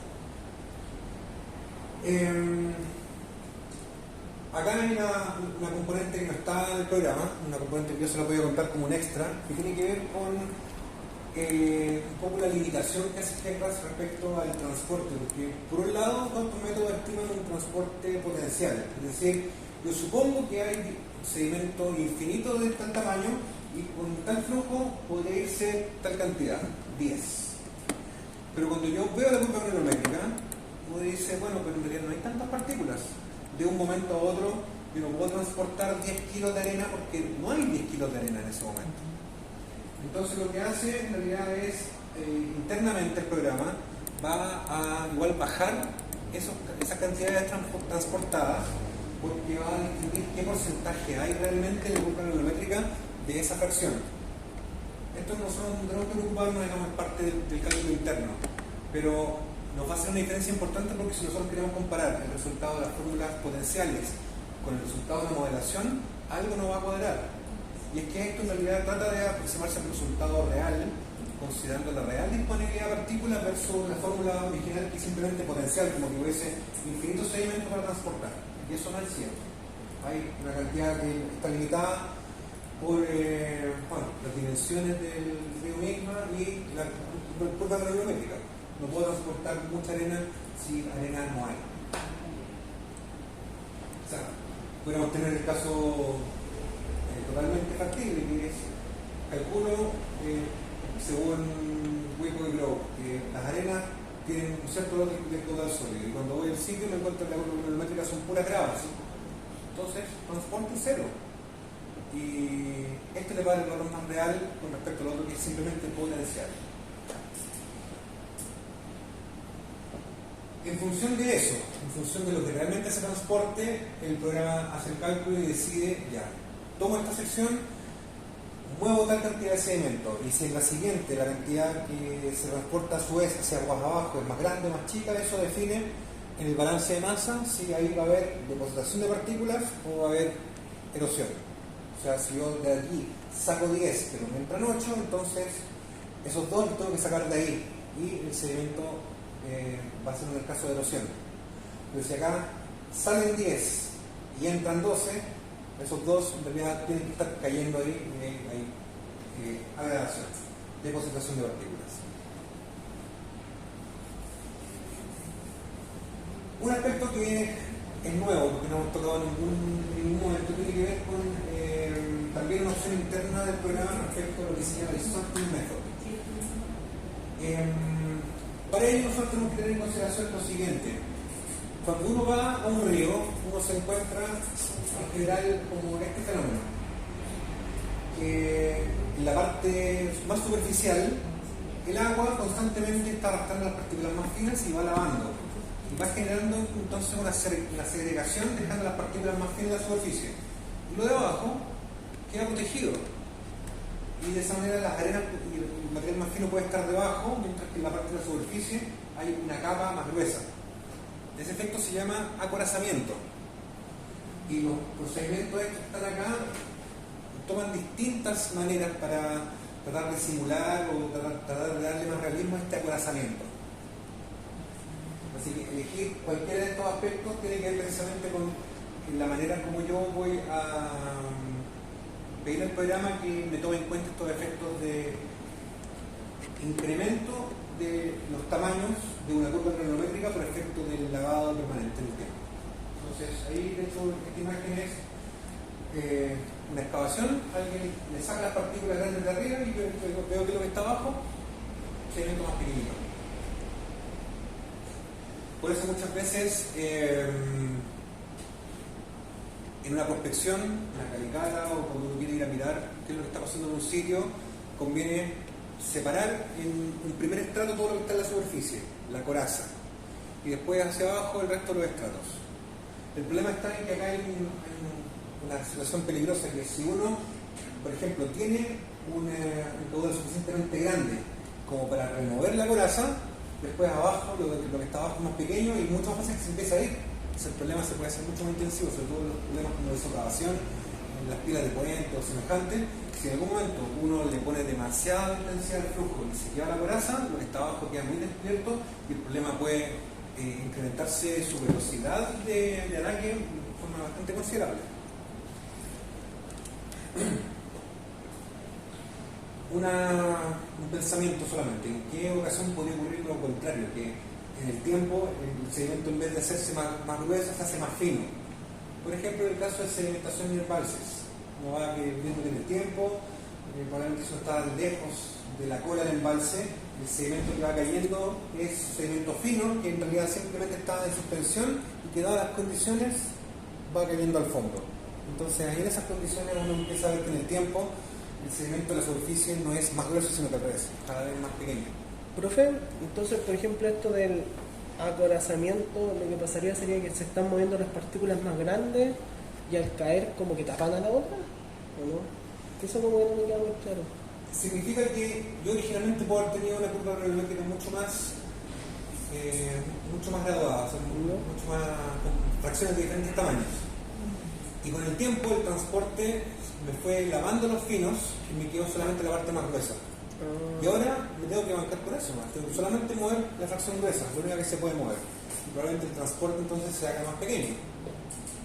A: Acá hay una componente que no está en el programa, una componente que yo se la voy a contar como un extra, que tiene que ver con un poco la limitación que hace GECRAS respecto al transporte, porque por un lado estos métodos estiman un transporte potencial, es decir, yo supongo que hay sedimento infinito de tal tamaño y con tal flujo podría irse tal cantidad, 10. Pero cuando yo veo la curva granulométrica, uno dice, bueno, pero en realidad no hay tantas partículas. De un momento a otro yo no puedo transportar 10 kilos de arena porque no hay 10 kilos de arena en ese momento. Entonces lo que hace en realidad es, internamente el programa va a igual bajar esas cantidades transportadas, porque va a distinguir qué porcentaje hay realmente en la curva granulométrica de esa fracción. Esto no tenemos que preocuparnos, digamos, es parte del cálculo interno, pero nos va a hacer una diferencia importante porque si nosotros queremos comparar el resultado de las fórmulas potenciales con el resultado de la modelación, algo no va a cuadrar. Y es que esto en realidad trata de aproximarse al resultado real, considerando la real disponibilidad de partículas versus la fórmula original que es simplemente potencial, como que hubiese infinitos sedimentos para transportar. Y eso no es cierto. Hay una cantidad que está limitada por las dimensiones del río Mi'kmaq y la curva granulométrica. No puedo transportar mucha arena si arena no hay. O sea, podríamos tener el caso totalmente factible, que es, calculo, según Wake and Grow, que las arenas tienen un cierto valor de caudal sólido, y cuando voy al sitio me encuentro que las granulométricas son puras gravas. Entonces, transporte cero. Y esto le va a dar el valor más real con respecto al otro, que es simplemente potencial. En función de eso, en función de lo que realmente se transporte, el programa hace el cálculo y decide, ya, tomo esta sección, muevo tal cantidad de sedimento, y si en la siguiente la cantidad que se transporta a su vez hacia aguas abajo es más grande o más chica, eso define en el balance de masa si ahí va a haber depositación de partículas o va a haber erosión. O sea, si yo de aquí saco 10 pero me entran 8, entonces esos dos los tengo que sacar de ahí y el sedimento va a ser en el caso de erosión. Pero si acá salen 10 y entran 12, esos dos en realidad tienen que estar cayendo ahí y hay agregación, depositación de partículas. Un aspecto que es nuevo, porque no hemos tocado en ningún momento, tiene que ver con también una opción interna del programa respecto a lo que se llama el sorting method. Para ello nosotros tenemos que tener en consideración lo siguiente: cuando uno va a un río, uno se encuentra en general como este fenómeno, que en la parte más superficial el agua constantemente está arrastrando las partículas más finas y va lavando, y va generando entonces una segregación, dejando las partículas más finas en la superficie, y lo de abajo queda protegido, y de esa manera las arenas y el material más fino puede estar debajo, mientras que en la parte de la superficie hay una capa más gruesa. Ese efecto se llama acorazamiento, y los procedimientos estos que están acá toman distintas maneras para tratar de simular o tratar de darle más realismo a este acorazamiento. Así que elegir cualquiera de estos aspectos tiene que ver precisamente con la manera como yo voy a pedir al programa que me tome en cuenta estos efectos de incremento de los tamaños de una curva granulométrica por efecto del lavado permanente del tiempo. Entonces ahí de hecho esta imagen es una excavación, alguien le saca las partículas grandes de arriba y yo veo que lo que está abajo se ve más pequeñito. Por eso muchas veces en una prospección, en la calicata o cuando uno quiere ir a mirar qué es lo que está pasando en un sitio, conviene separar en un primer estrato todo lo que está en la superficie, la coraza, y después hacia abajo el resto de los estratos. El problema está en que acá hay una situación peligrosa, que si uno, por ejemplo, tiene un caudal suficientemente grande como para remover la coraza, después abajo, lo que está abajo es más pequeño y muchas veces que se empieza a ir. Entonces el problema se puede hacer mucho más intensivo, sobre todo los problemas como de socavación en las pilas de puente o semejante. Si en algún momento uno le pone demasiada intensidad al flujo y se lleva la coraza, lo que está abajo queda muy despierto y el problema puede incrementarse su velocidad de ataque de forma bastante considerable. Un pensamiento solamente: ¿en qué ocasión podría ocurrir lo contrario? Que en el tiempo el sedimento, en vez de hacerse más grueso, se hace más fino. Por ejemplo, en el caso de sedimentación en embalses, uno va viendo que en el tiempo, probablemente eso está lejos de la cola del embalse, el sedimento que va cayendo es sedimento fino, que en realidad simplemente está en suspensión y que dadas las condiciones va cayendo al fondo. Entonces ahí en esas condiciones uno empieza a ver que en el tiempo el sedimento de la superficie no es más grueso, sino que al revés, cada vez más pequeño.
B: Profe, entonces, por ejemplo, esto del acorazamiento, lo que pasaría sería que se están moviendo las partículas más grandes y al caer como que tapan a la otra, ¿o no? Eso como que no me queda muy claro.
A: Significa que yo originalmente puedo haber tenido una curva radiológica mucho más graduada, o sea, mucho más, con fracciones de diferentes tamaños. Y con el tiempo el transporte me fue lavando los finos y me quedó solamente la parte más gruesa. Y ahora me tengo que bancar por eso, tengo que solamente mover la fracción gruesa, es la única que se puede mover. Y probablemente el transporte entonces se haga más pequeño,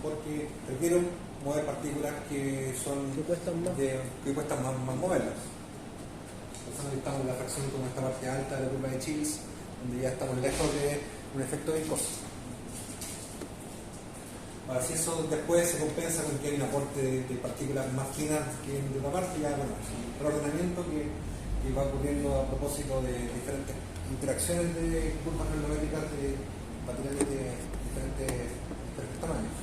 A: porque requiero mover partículas que cuestan más moverlas. Entonces estamos en la fracción como esta parte alta de la curva de Chills, donde ya estamos lejos de un efecto viscoso. Ahora, si eso después se compensa con que hay un aporte de partículas más finas que de otra parte, ya bueno, es un reordenamiento que va ocurriendo a propósito de diferentes interacciones de curvas radiológicas de materiales de diferentes tamaños.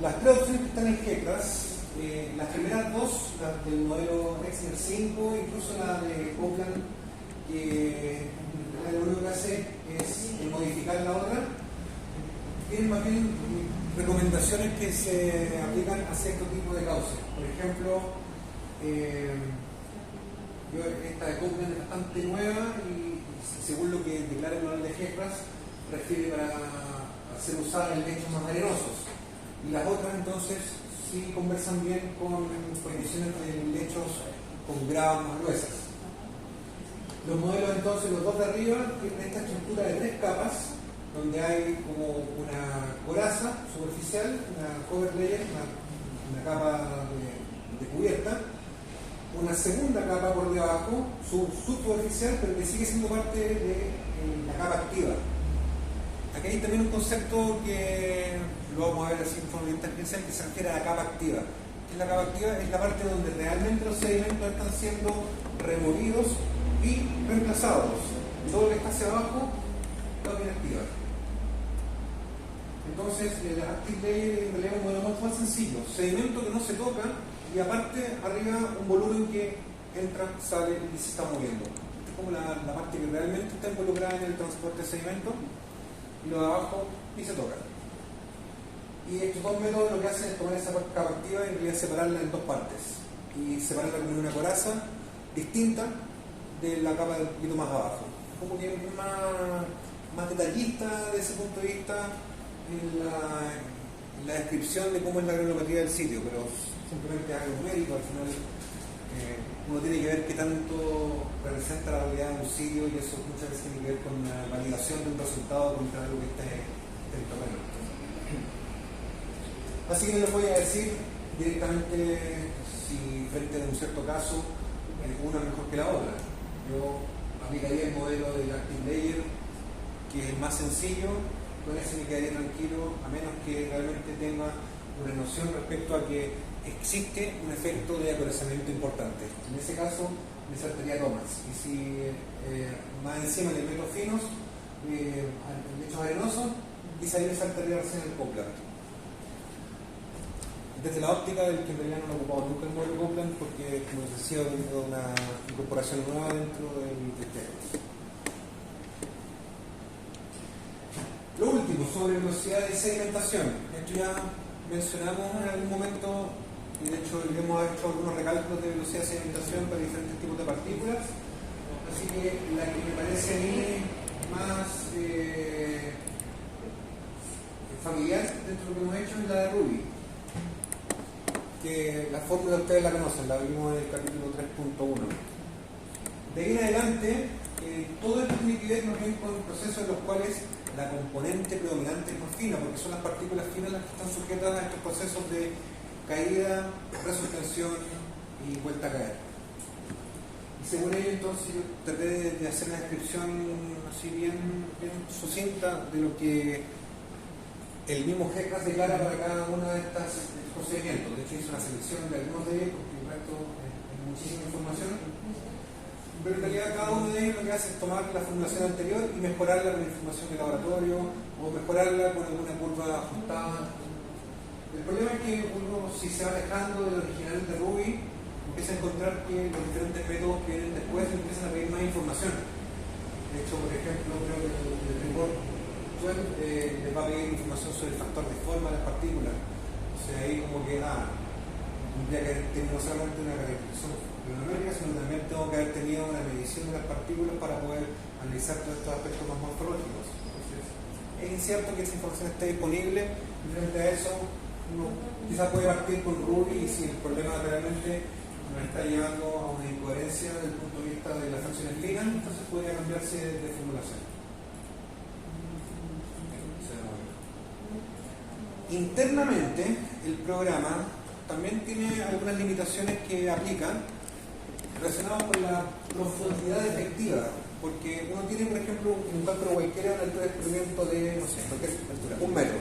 A: Las tres opciones que están en GECRAS, las primeras dos, las del modelo Exner 5, incluso la de Copeland, que lo único que hace es modificar la otra, tienen más bien recomendaciones que se aplican a cierto tipo de causas. Por ejemplo, esta de Copeland es bastante nueva y según lo que declara el manual de GECRAS, refiere para ser usada en lechos más arenosos. Y las otras entonces sí conversan bien con condiciones de lechos con gravas más gruesas. Los modelos entonces, los dos de arriba, tienen esta estructura de tres capas, donde hay como una coraza superficial, una cover layer, una capa de cubierta, una segunda capa por debajo, subsuperficial, pero que sigue siendo parte de la capa activa. Aquí hay también un concepto que lo vamos a ver así en forma de intervención, que se refiere a la capa activa. La capa activa es la parte donde realmente los sedimentos están siendo removidos y reemplazados. Todo lo que está hacia abajo está bien activa. Entonces, el active layer en realidad es un modelo mucho más sencillo: sedimento que no se toca y aparte arriba un volumen que entra, sale y se está moviendo. Esta es como la parte que realmente está involucrada en el transporte de sedimento, y lo de abajo ni se toca. Y estos dos métodos lo que hacen es tomar esa capa activa y en realidad separarla en dos partes y separarla como en una coraza distinta de la capa del poquito más abajo. Como que es más detallista desde ese punto de vista en la descripción de cómo es la granulometría del sitio, pero simplemente es algo numérico. Al final uno tiene que ver qué tanto representa la realidad de un sitio, y eso muchas veces tiene que ver con la validación de un resultado contra algo que está en el terreno. Así que les voy a decir directamente si frente a un cierto caso una mejor que la otra. Yo aplicaría el modelo del Active Layer, que es el más sencillo. Con ese me quedaría tranquilo, a menos que realmente tenga una noción respecto a que existe un efecto de acorazamiento importante. En ese caso, le saltaría Thomas. Y si más encima le meto finos, lechos arenosos, quizá ahí le saltaría recién el Copland. Desde la óptica del que en realidad no lo he ocupado nunca el modelo Copland, porque como les decía, ha tenido una incorporación nueva dentro del texto. Lo último, sobre velocidad de sedimentación. Esto ya mencionamos en algún momento, y de hecho hemos hecho algunos recálculos de velocidad de sedimentación para diferentes tipos de partículas. Así que la que me parece a mí más familiar dentro de lo que hemos hecho es la de Ruby. Que la fórmula ustedes la conocen, la vimos en el capítulo 3.1. De ahí en adelante, todo esto tiene que ver más bien con procesos en los cuales la componente predominante es más fina, porque son las partículas finas las que están sujetas a estos procesos de caída, resuspensión y vuelta a caer. Y según ello, entonces, yo traté de hacer una descripción así bien sucinta de lo que el mismo GECRAS declara para cada uno de estos procedimientos. De hecho, hice una selección de algunos de ellos, porque el resto es muchísima información. Pero en realidad cada uno de ellos lo que hace es tomar la formulación anterior y mejorarla con información de laboratorio o mejorarla con alguna curva ajustada. El problema es que uno, si se va alejando del original de Ruby, empieza a encontrar que los diferentes métodos que vienen después empiezan a pedir más información. De hecho, por ejemplo, creo que el report les va a pedir información sobre el factor de forma de las partículas. O sea, ahí como que tendría que tener no solamente una caracterización numérica, sino también tengo que haber tenido una medición de las partículas para poder analizar todos estos aspectos más morfológicos. Entonces, es incierto que esa información esté disponible, y frente a eso uno quizás puede partir con Ruby, y si el problema realmente nos está llevando a una incoherencia desde el punto de vista de las funciones finas, entonces podría cambiarse de formulación. Internamente, el programa también tiene algunas limitaciones que aplican relacionadas con la profundidad efectiva, porque uno tiene, por ejemplo, un cálculo cualquiera, una altura de descubrimiento de, no sé, cualquier altura, 1 metro.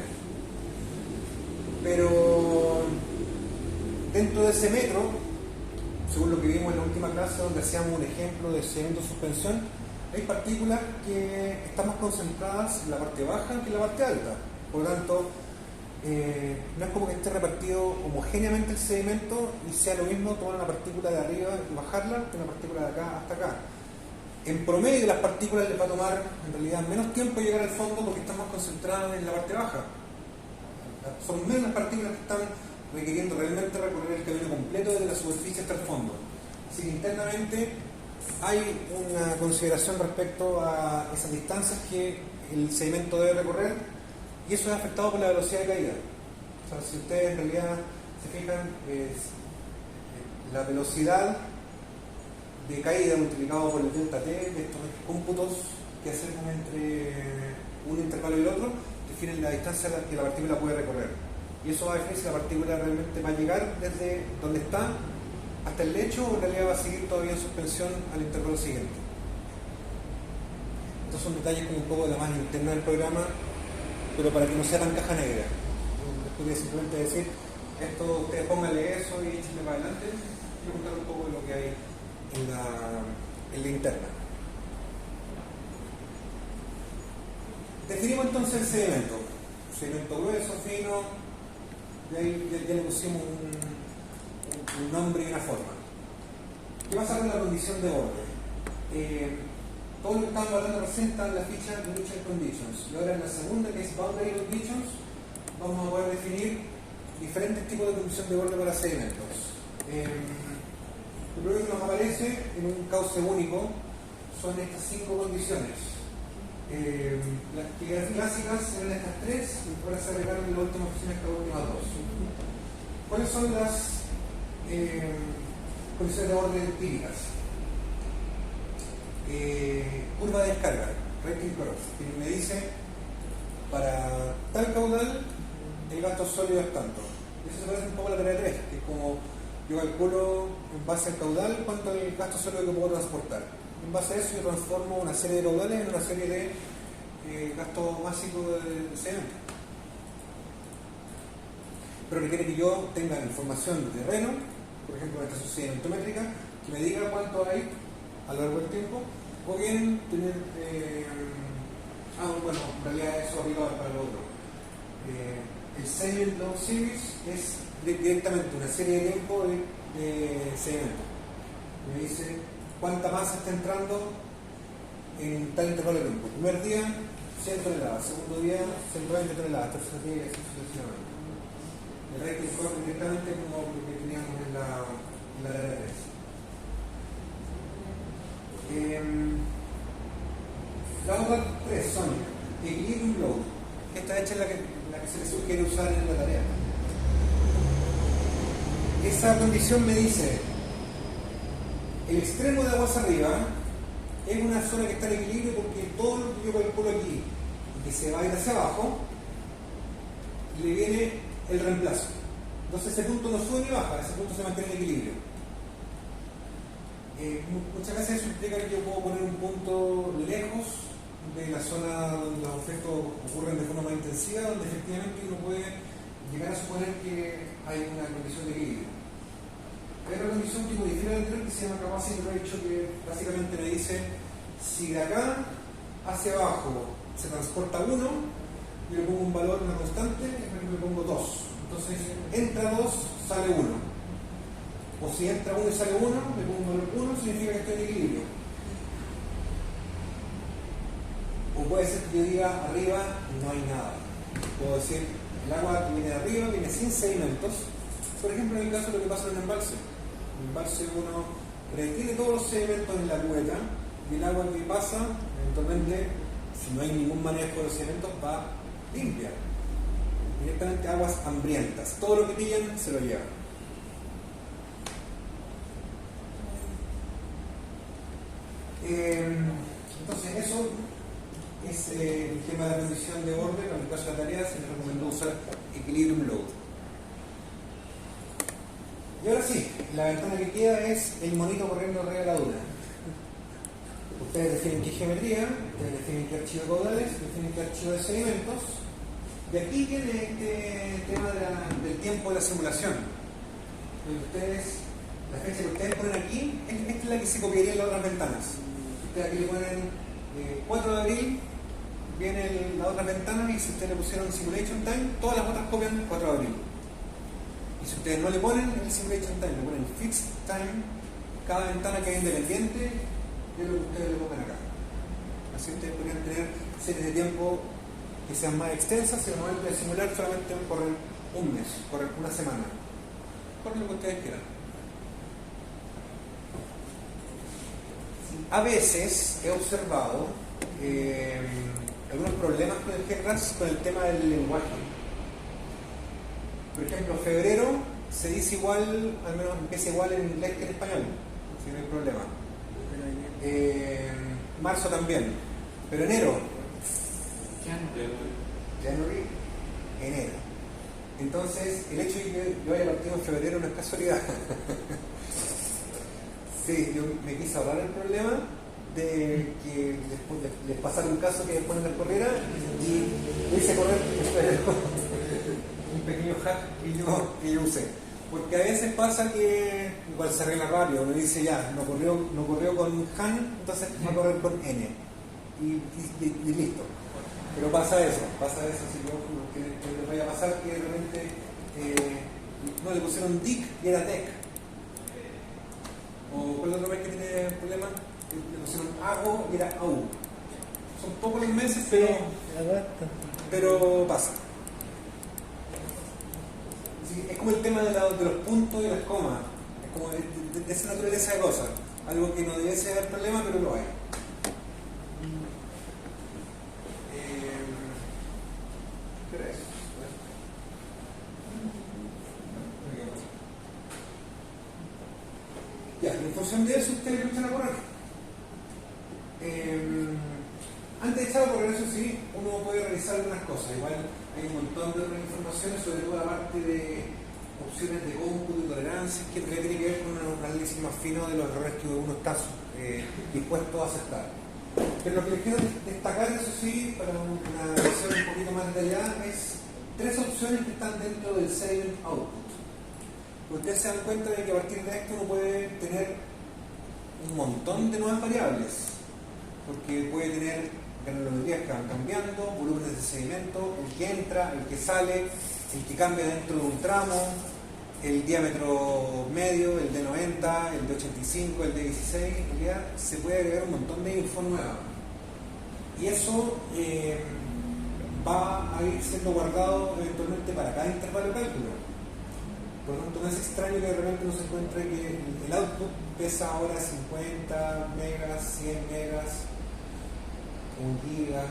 A: Pero dentro de ese metro, según lo que vimos en la última clase donde hacíamos un ejemplo de sedimento de suspensión, hay partículas que están más concentradas en la parte baja que en la parte alta. Por lo tanto, no es como que esté repartido homogéneamente el sedimento y sea lo mismo tomar una partícula de arriba y bajarla que una partícula de acá hasta acá. En promedio, las partículas les va a tomar en realidad menos tiempo llegar al fondo porque están más concentradas en la parte baja. Son menos las partículas que están requiriendo realmente recorrer el camino completo desde la superficie hasta el fondo. Así que internamente hay una consideración respecto a esas distancias que el sedimento debe recorrer, y eso es afectado por la velocidad de caída. O sea, si ustedes en realidad se fijan, la velocidad de caída multiplicado por el delta t de estos cómputos que hacemos entre un intervalo y el otro definen la distancia que la partícula puede recorrer. Y eso va a definir si la partícula realmente va a llegar desde donde está hasta el lecho o en realidad va a seguir todavía en suspensión al intervalo siguiente. Estos son detalles como un poco de la más interna del programa, pero para que no sea tan caja negra. Les podría simplemente decir, esto, ustedes pónganle eso y échenle para adelante. Quiero contar un poco de lo que hay en la interna. Definimos entonces el sedimento. Sedimento grueso, fino, y ahí ya le pusimos un nombre y una forma. ¿Qué pasa con la condición de borde? Todo lo que estamos hablando recién está en la ficha de Initial Conditions. Y ahora en la segunda, que es Boundary Conditions, vamos a poder definir diferentes tipos de condición de borde para sedimentos. Lo primero que nos aparece en un cauce único son estas 5 condiciones. Las actividades clásicas eran estas 3 y ahora se agregaron en la última opción estas últimas 2. ¿Cuáles son las condiciones de borde típicas? Curva de descarga, rating curve, que me dice para tal caudal el gasto sólido es tanto. Eso se parece un poco a la tarea 3, que es como yo calculo en base al caudal cuánto es el gasto sólido que puedo transportar. En base a eso yo transformo una serie de caudales en una serie de gasto básico de sedimento. Pero requiere que yo tenga información de terreno, por ejemplo, en esta sedimentométrica, que me diga cuánto hay a lo largo del tiempo, o bien tener, bueno, en realidad eso aplica para lo otro. El Segment Load Series es directamente una serie de tiempo de segmentos. Me dice cuánta masa está entrando en tal intervalo de tiempo. Primer día, 100 toneladas. Segundo día, 120 toneladas. Tercer día, y así sucesivamente. El rating corre directamente como lo que teníamos en la RS. Las otras tres son Equilibrium Load, que esta hecha es la que se le sugiere usar en la tarea. Esa condición me dice el extremo de aguas arriba es una zona que está en equilibrio porque todo lo que yo calculo aquí y que se va a ir hacia abajo le viene el reemplazo. Entonces ese punto no sube ni baja, ese punto se mantiene en equilibrio. Muchas veces eso implica que yo puedo poner un punto lejos de la zona donde los efectos ocurren de forma más intensiva, donde efectivamente uno puede llegar a suponer que hay una condición de equilibrio. Hay otra condición que modifica la anterior que se llama capacity ratio, que básicamente me dice si de acá hacia abajo se transporta 1, yo le pongo un valor, una constante, y le pongo 2. Entonces entra 2, sale 1. O si entra 1 y sale 1, le pongo un valor 1, significa que estoy en equilibrio. O puede ser que yo diga arriba no hay nada. Puedo decir el agua que viene de arriba viene sin sedimentos. Por ejemplo, en el caso de lo que pasa en el embalse. En el embalse uno retiene todos los sedimentos en la cubeta y el agua que pasa, eventualmente, si no hay ningún manejo de los sedimentos, va limpia. Directamente aguas hambrientas. Todo lo que pillan se lo llevan. Entonces, eso es el tema de la condición de orden. En el caso de la tarea se les recomendó usar Equilibrium Load. Y ahora sí, la ventana que queda es el monito corriendo arriba de la duna. Ustedes definen qué geometría, ustedes definen qué archivo de caudales, definen qué archivo de sedimentos. Y aquí viene este tema del tiempo de la simulación. Ustedes, la fecha que ustedes ponen aquí, esta es la que se copiaría en las otras ventanas. Ustedes aquí le ponen 4 de abril, viene la otra ventana y si ustedes le pusieron Simulation Time, todas las otras copian 4 de abril. Y si ustedes no le ponen el Simulation Time, le ponen Fixed Time, cada ventana que es independiente de lo que ustedes le pongan acá. Así ustedes podrían tener series de tiempo que sean más extensas, si al momento de simular solamente corren un mes, corren una semana, corren lo que ustedes quieran. A veces he observado algunos problemas con el GERRAS con el tema del lenguaje. Por ejemplo, febrero se dice igual, al menos empieza igual en inglés que en español, si no hay problema. Marzo también, pero enero. January, enero. Entonces, el hecho de que yo haya partido en febrero no es casualidad. Sí, yo me quise ahorrar el problema de que les pasara un caso que después no les corriera y lo hice correr en febrero. Un pequeño hack que yo usé. Porque a veces pasa que igual se arregla rápido, uno dice ya, no corrió con Han, entonces va a correr con N. Y listo. Pero pasa eso, así que les vaya a pasar que de repente no le pusieron Dick y era Tech. O ¿cuál es otro mes que tiene problemas? Le pusieron Ago y era AU. Son pocos los meses, pero pasa. Sí, es como el tema de los puntos y las comas. Es como de esa naturaleza de cosas. Algo que no debiese haber problema, pero lo hay. ¿Qué era eso? Ya, en función de eso ustedes empiezan a correr. Antes de echar a correr, eso sí, uno puede revisar algunas cosas. Igual hay un montón de otras informaciones, sobre todo la parte de opciones de cómputo y tolerancias, que tiene que ver con un análisis más fino de los errores que uno está dispuesto a aceptar. Pero lo que les quiero destacar, eso sí, para una visión un poquito más detallada, es 3 opciones que están dentro del Segment Output. Ustedes se dan cuenta de que a partir de esto uno puede tener un montón de nuevas variables, porque puede tener granulometrías que van cambiando, volúmenes de sedimento, el que entra, el que sale, el que cambia dentro de un tramo, el diámetro medio, el de 90, el de 85, el de 16, en realidad se puede agregar un montón de info nueva. Y eso va a ir siendo guardado eventualmente para cada intervalo de cálculo. Por lo tanto, no es extraño que de repente uno se encuentre que el output pesa ahora 50 megas, 100 megas, 1 giga.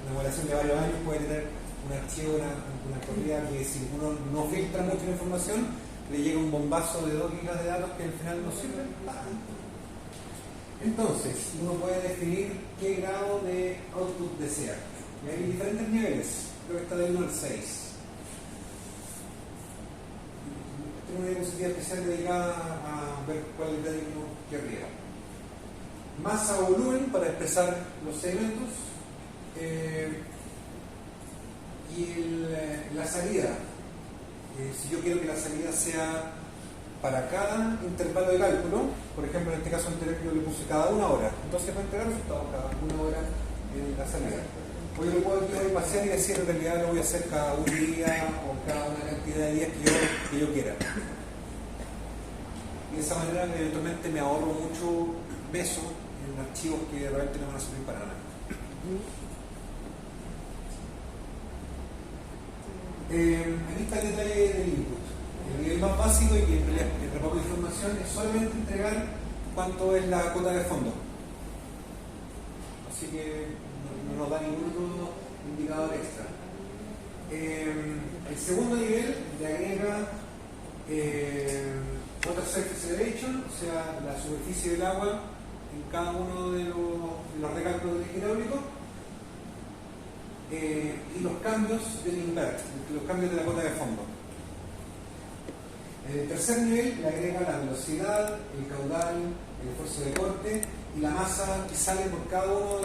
A: Una evaluación de varios años puede tener un archivo, una corrida que si uno no filtra mucho la información, le llega un bombazo de 2 gigas de datos que al final no sirven tanto. Entonces, uno puede definir qué grado de output desea. Y hay diferentes niveles, creo que está del 1 al 6. Tengo una diapositiva especial dedicada a ver cuál es el término que arriba. Masa o volumen para expresar los segmentos. Y la salida. Si yo quiero que la salida sea para cada intervalo de cálculo, por ejemplo en este caso anterior yo le puse cada 1 hora, entonces va a entregar resultados cada 1 hora en la salida. O yo lo puedo aquí hoy pasear y decir en realidad lo voy a hacer cada un día o cada una cantidad de días que yo quiera. Y de esa manera eventualmente me ahorro mucho peso en archivos que realmente no van a servir para nada. Aquí está el detalle del input. El nivel más básico y que en realidad el reparto de información es solamente entregar cuánto es la cuota de fondo. Así que no nos da ningún otro indicador extra. El segundo nivel le agrega water surface elevation, o sea, la superficie del agua en cada uno de los recálculos del hidráulico. Y los cambios del invert, los cambios de la cota de fondo. En el tercer nivel le agrega la velocidad, el caudal, el esfuerzo de corte y la masa que sale por cada uno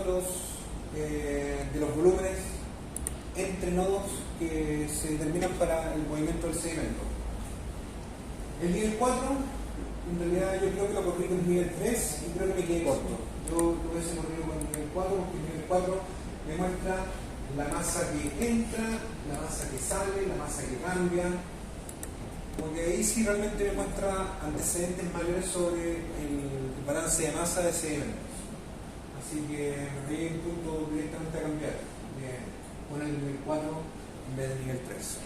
A: de los volúmenes entre nodos que se determinan para el movimiento del sedimento. El nivel 4, en realidad yo creo que lo corrí con el nivel 3 y creo que me quedé corto. Yo lo hubiese corrido con el nivel 4 porque el nivel 4 me muestra la masa que entra, la masa que sale, la masa que cambia, porque ahí sí realmente me muestra antecedentes mayores sobre el balance de masa de sedimentos. Así que ahí hay un punto directamente a cambiar, poner el nivel 4 en vez del nivel 3.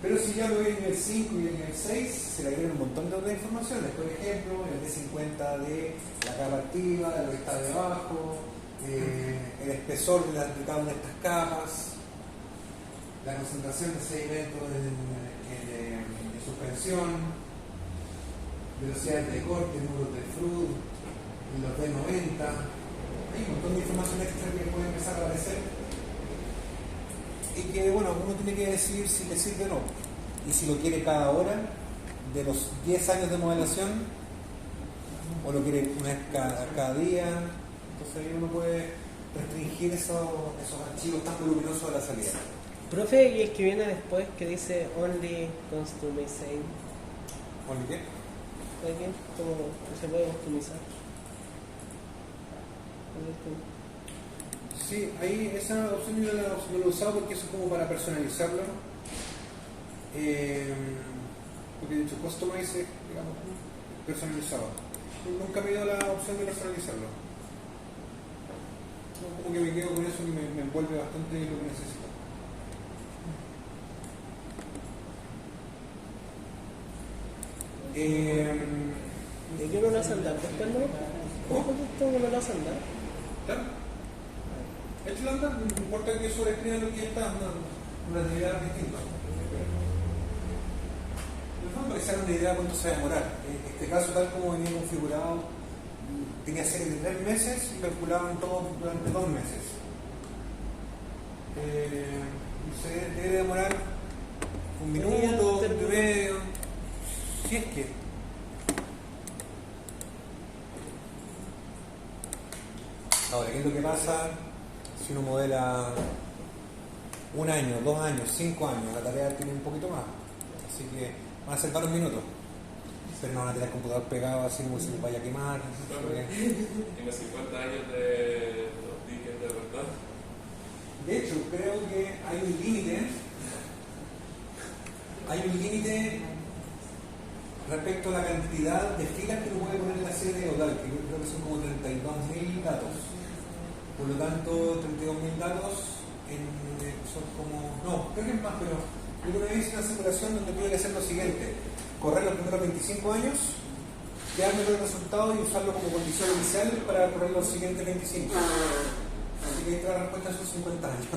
A: Pero si ya lo voy al nivel 5 y el nivel 6, se le agregan un montón de otras informaciones. Por ejemplo, el D50 de la capa activa, de lo que está debajo, el espesor de cada una de estas capas, la concentración de sedimentos de suspensión, velocidades de corte, números de Froude, los D90. Hay un montón de información extra que puede empezar a aparecer y que, bueno, uno tiene que decidir si le sirve o no, y si lo quiere cada hora de los 10 años de modelación o lo quiere una vez cada día. Entonces ahí uno puede restringir esos archivos tan voluminosos de la salida.
B: Profe, y es que viene después que dice only customization.
A: ¿Only qué?
B: ¿Está bien? ¿Cómo se puede customizar?
A: Sí, ahí esa opción yo la he usado porque eso es como para personalizarlo. Porque de hecho customize es, digamos, personalizado. Nunca me dio la opción de personalizarlo. Como que me quedo con eso y me envuelve bastante lo que necesito.
B: ¿De qué no lo hacen dar? ¿Después no? ¿Cómo no lo hacen dar?
A: Claro. El Chlanda, no importa que sobreescriban lo que ya está, una actividad distinta. No me parece una idea de cuánto se va a demorar. En este caso, tal como venía configurado, tenía series de 3 meses y calculaban todo durante 2 meses. Se debe demorar 1 minuto, 1 minuto y medio, si es que. Ahora, ¿qué es lo que pasa si uno modela 1 año, 2 años, 5 años? La tarea tiene un poquito más, así que van a ser varios minutos. pero no van a tener el computador pegado así como se les vaya a quemar.
C: Tiene 50 años de los tickets de verdad.
A: De hecho, creo que hay un límite respecto a la cantidad de filas que uno puede poner en la serie de caudal, que creo que son como 32.000 datos. Por lo tanto, 32.000 datos son como... No, creo que es más, pero yo una vez hice una simulación donde tuve que hacer lo siguiente: correr los primeros 25 años, quedarme con el resultado y usarlo como condición inicial para correr los siguientes 25. Así que la respuesta son 50 años.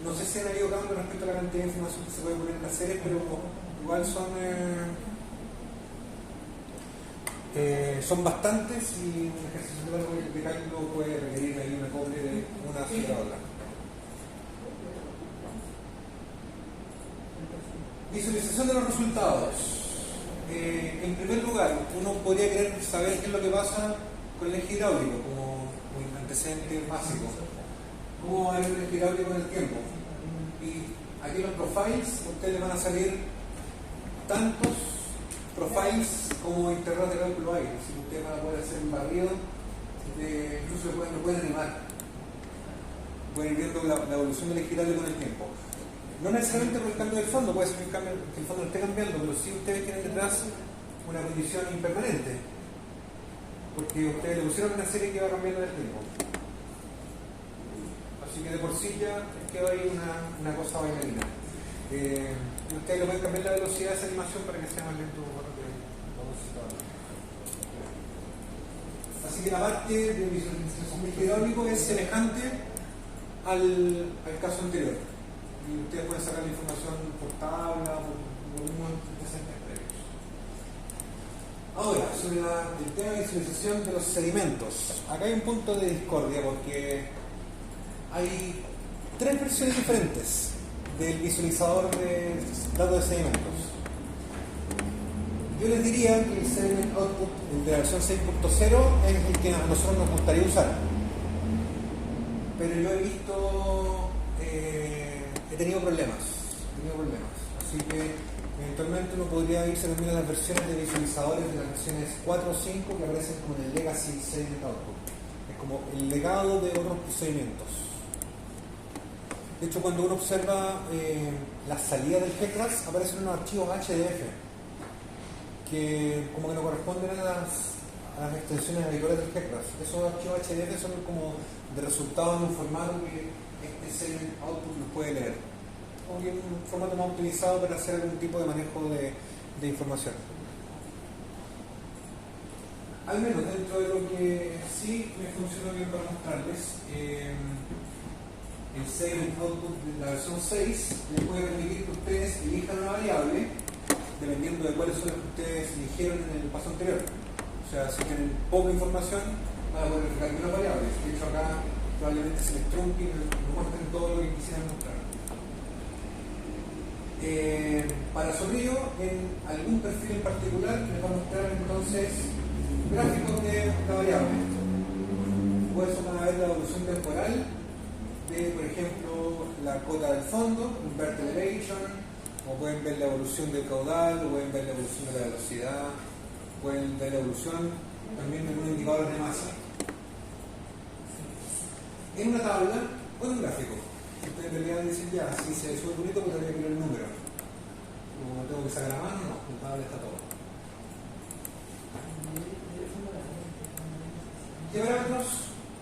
A: No sé si han habido cambios respecto a la cantidad de información que se puede poner en las series, pero igual son bastantes y un ejercicio largo de cálculo puede requerir ahí una copia de una sola otra. Visualización de los resultados. En primer lugar, uno podría querer saber qué es lo que pasa con el eje hidráulico como un antecedente básico. ¿Cómo va a ir el eje hidráulico en el tiempo? Y aquí los profiles, a ustedes les van a salir tantos profiles como intervalos de cálculo hay. Si ustedes van a poder hacer un barrido, incluso lo pueden animar. Pueden ir viendo la evolución del eje hidráulico con el tiempo. No necesariamente por el cambio del fondo, puede ser que el fondo esté cambiando, pero sí ustedes tienen detrás una condición impermanente, porque ustedes le pusieron una serie que va cambiando en el tiempo. Así que de por sí ya quedó ahí una cosa bailarina. Ustedes lo pueden cambiar la velocidad de esa animación para que sea más lento o más rápido. Así que la parte de visualización de hidráulico es semejante al caso anterior. Y ustedes pueden sacar la información por tabla, por unos antecedentes previos. Ahora, sobre el tema de visualización de los sedimentos. Acá hay un punto de discordia porque hay 3 versiones diferentes del visualizador de datos de sedimentos. Yo les diría que el Sediment Output, el de la versión 6.0, es el que a nosotros nos gustaría usar. Pero yo he visto... he tenido problemas. Así que eventualmente uno podría irse también a las versiones de visualizadores de las versiones 4 o 5 que aparecen como en el Legacy Sediment Output. Es como el legado de otros procedimientos. De hecho, cuando uno observa la salida del GCRAS, aparecen unos archivos HDF que como que no corresponden a las extensiones habituales del GCRAS. Esos archivos HDF son como de resultados en un formato que este Sediment Output los puede leer. O bien un formato más utilizado para hacer algún tipo de manejo de información. Al menos dentro de lo que sí me funciona bien para mostrarles, el Sediment Output de la versión 6 les puede permitir que ustedes elijan una variable dependiendo de cuáles son las que ustedes eligieron en el paso anterior. O sea, si tienen poca información, van a poder verificar unas variables. De hecho, acá probablemente se les trunque y nos muestren todo lo que quisieran mostrar. Para Zorrillo, en algún perfil en particular, les va a mostrar entonces gráficos de la variable. Por eso van a ver la evolución temporal de, por ejemplo, la cota del fondo, invert elevation, o pueden ver la evolución del caudal, o pueden ver la evolución de la velocidad, pueden ver la evolución también de un indicador de masa. En una tabla o en un gráfico. Ustedes en realidad dicen ya, si se sube bonito, pues habría que ver el número. Como tengo que sacar la mano, no, en la tabla está todo. Y ahora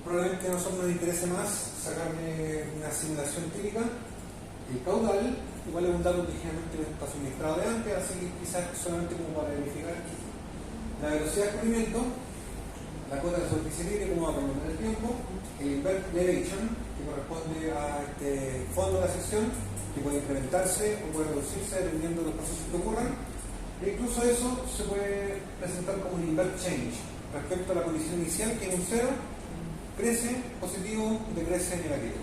A: probablemente a nosotros nos interese más sacarle una simulación típica. El caudal, igual es un dato que generalmente está suministrado de antes, así que quizás solamente como para verificar la velocidad de escurrimiento, la cota de superficie libre, cómo va a cambiar en el tiempo, el invert elevation, que corresponde a este fondo de la sección, que puede incrementarse o puede reducirse dependiendo de los procesos que ocurran, e incluso eso se puede presentar como un invert change respecto a la condición inicial, que en un 0 crece positivo, decrece negativo.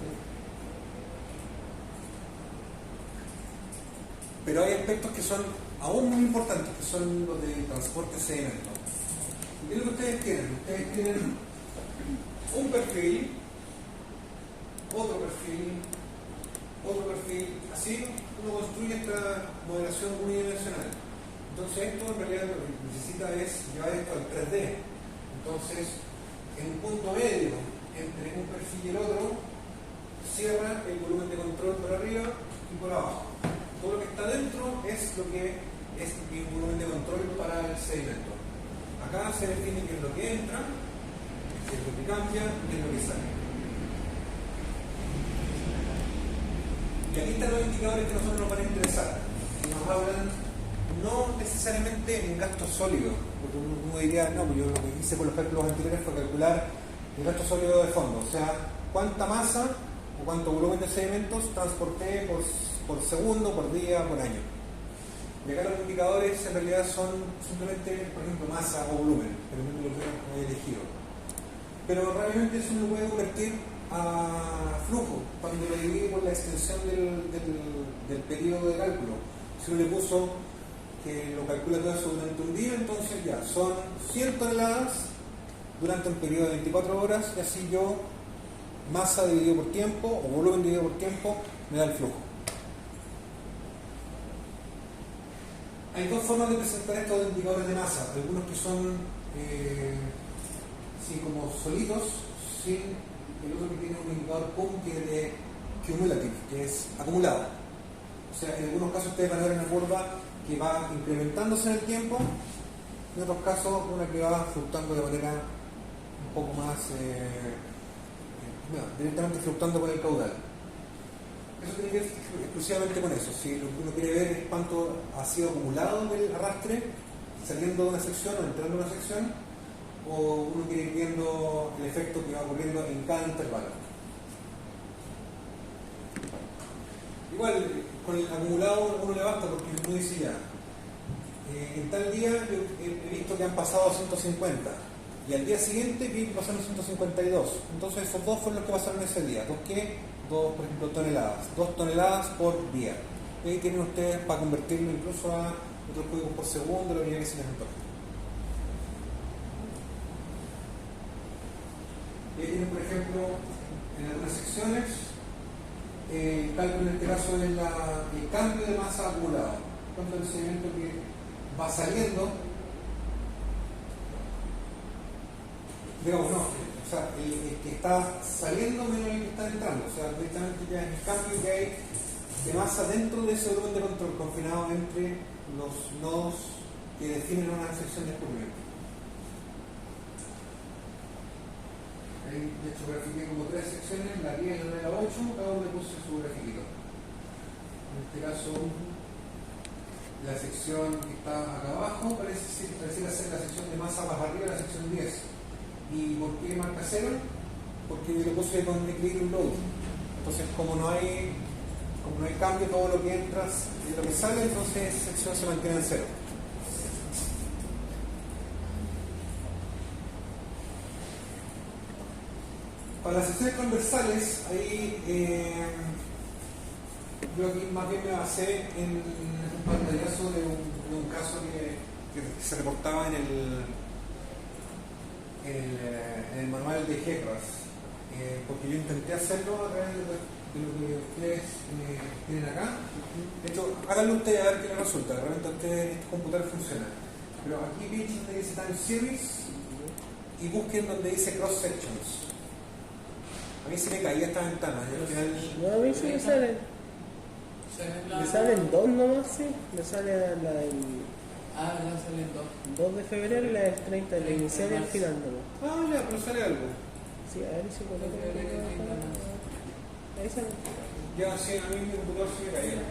A: Pero hay aspectos que son aún muy importantes, que son los de transporte de sedimento. ¿Y qué es lo que ustedes tienen? Ustedes tienen un perfil, otro perfil, así uno construye esta modelación unidimensional. Entonces esto en realidad lo que necesita es llevar esto al 3D. Entonces, en un punto medio entre un perfil y el otro, cierra el volumen de control por arriba y por abajo. Todo lo que está dentro es lo que es el volumen de control para el sedimento. Acá se define qué es lo que entra, qué es lo que cambia y qué es lo que sale. Y aquí están los indicadores que a nosotros nos van a interesar. Que nos hablan no necesariamente en gasto sólido, porque uno diría, no, pues yo lo que hice con los cálculos anteriores fue calcular el gasto sólido de fondo, o sea, cuánta masa o cuánto volumen de sedimentos transporté por segundo, por día, por año. Y acá los indicadores en realidad son simplemente, por ejemplo, masa o volumen, dependiendo de lo que haya elegido. Pero realmente eso lo puede convertir a flujo cuando lo divide por la extensión del periodo de cálculo. Si uno le puso que lo calcula todo eso durante un día, entonces ya son 100 toneladas durante un periodo de 24 horas y así yo, masa dividido por tiempo o volumen dividido por tiempo, me da el flujo. Hay dos formas de presentar estos indicadores de masa, algunos que son así como solitos, sin el otro que tiene un indicador común que es de cumulative, que es acumulado. O sea, en algunos casos ustedes van a ver una curva que va incrementándose en el tiempo, en otros casos una que va fluctuando de manera un poco más, directamente fluctuando con el caudal. Eso tiene que ver exclusivamente con eso. Si lo que uno quiere ver es cuánto ha sido acumulado del arrastre saliendo de una sección o entrando en una sección, o uno quiere ir viendo el efecto que va ocurriendo en cada intervalo. Igual, con el acumulado uno le basta porque uno dice ya, en tal día yo he visto que han pasado 150 y al día siguiente vi que pasaron 152. Entonces esos dos fueron los que pasaron ese día. ¿Dos qué? Dos, por ejemplo, toneladas. 2 toneladas por día. Y ahí tienen ustedes para convertirlo incluso a otros códigos por segundo, lo que se les antoje. Y ahí tienen, por ejemplo, en algunas secciones, el cálculo en este caso es el cambio de masa acumulado. Cuánto es el sedimento que va saliendo, digamos, no, o sea, el que está saliendo menos el que está entrando, o sea, directamente ya es el cambio que hay de masa dentro de ese volumen de control confinado entre los nodos que definen una sección de descubrimiento. Ahí, de hecho, grafiqué como 3 secciones, la 10, la 9 y la 8, cada uno le puse su grafiquito. En este caso, la sección que está acá abajo pareciera ser la sección de masa más arriba de la sección 10. ¿Y por qué marca 0? Porque yo lo puse con equilibrium load. Entonces, como no hay cambio, todo lo que entra y lo que sale, entonces esa sección se mantiene en 0. Para las secciones transversales, ahí yo aquí más bien me basé en un pantallazo de un caso que se reportaba en el manual de GECRAS, porque yo intenté hacerlo a través de lo que ustedes tienen acá. De hecho, háganlo ustedes a ver qué les resulta. Realmente a ustedes este computador funciona. Pero aquí pinchen donde dice Time Series y busquen donde dice Cross Sections. A mí se me caía esta ventana. Al final...
B: No, a mí sí me salen. Me salen dos nomás, sí. Me sale la del...
D: ¿verdad? Salen
B: 2 de febrero y la del 30, la inicial y el final nomás.
A: Ah, ya, pero sale algo.
B: Sí, a ver si coloco ahí sale.
A: Ya, sí, a mí mi computador se me caía.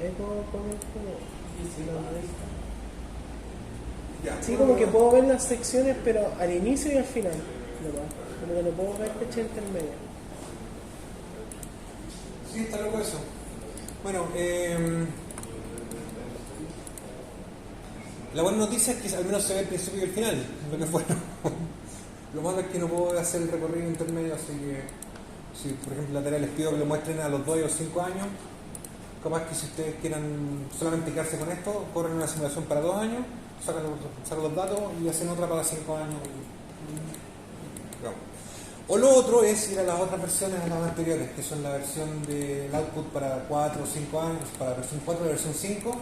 B: Ahí puedo poner como...
A: Ya,
B: Sí, como que puedo ver las secciones, pero al inicio y al final nomás. Como que no puedo ver fecha intermedia.
A: Sí, está loco eso. Bueno, la buena noticia es que al menos se ve el principio y el final, lo que es bueno. Lo malo es que no puedo hacer el recorrido intermedio, así que si por ejemplo la tarea les pido que lo muestren a los 2 o 5 años, capaz que si ustedes quieran solamente quedarse con esto, corren una simulación para 2 años, sacan los datos y hacen otra para 5 años. Digamos. O lo otro es ir a las otras versiones, a las anteriores, que son la versión del output para 4 o 5 años, para la versión 4 y la versión 5,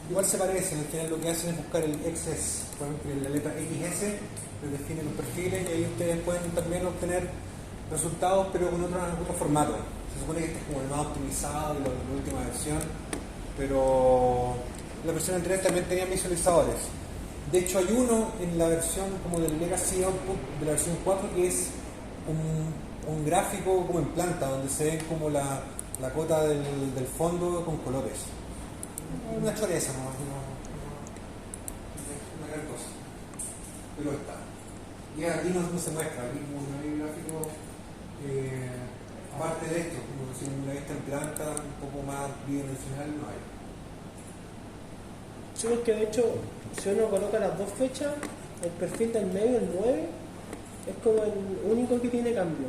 A: igual se parecen, al final lo que hacen es buscar el XS, por ejemplo, la letra XS les define los perfiles y ahí ustedes pueden también obtener resultados pero con otro formato. Se supone que este es como el más optimizado y la última versión, pero la versión anterior también tenía visualizadores. De hecho hay uno en la versión como del Legacy Output de la versión 4 que es un gráfico como en planta donde se ve como la cota del fondo con colores. Una choreza, no una gran cosa, pero está. Y aquí no se muestra, aquí como no hay gráfico aparte de esto, como si una vista en planta un poco más bidimensional no hay.
B: Sí, es que de hecho, si uno coloca las dos fechas, el perfil del medio, el 9, es como el único que tiene cambio.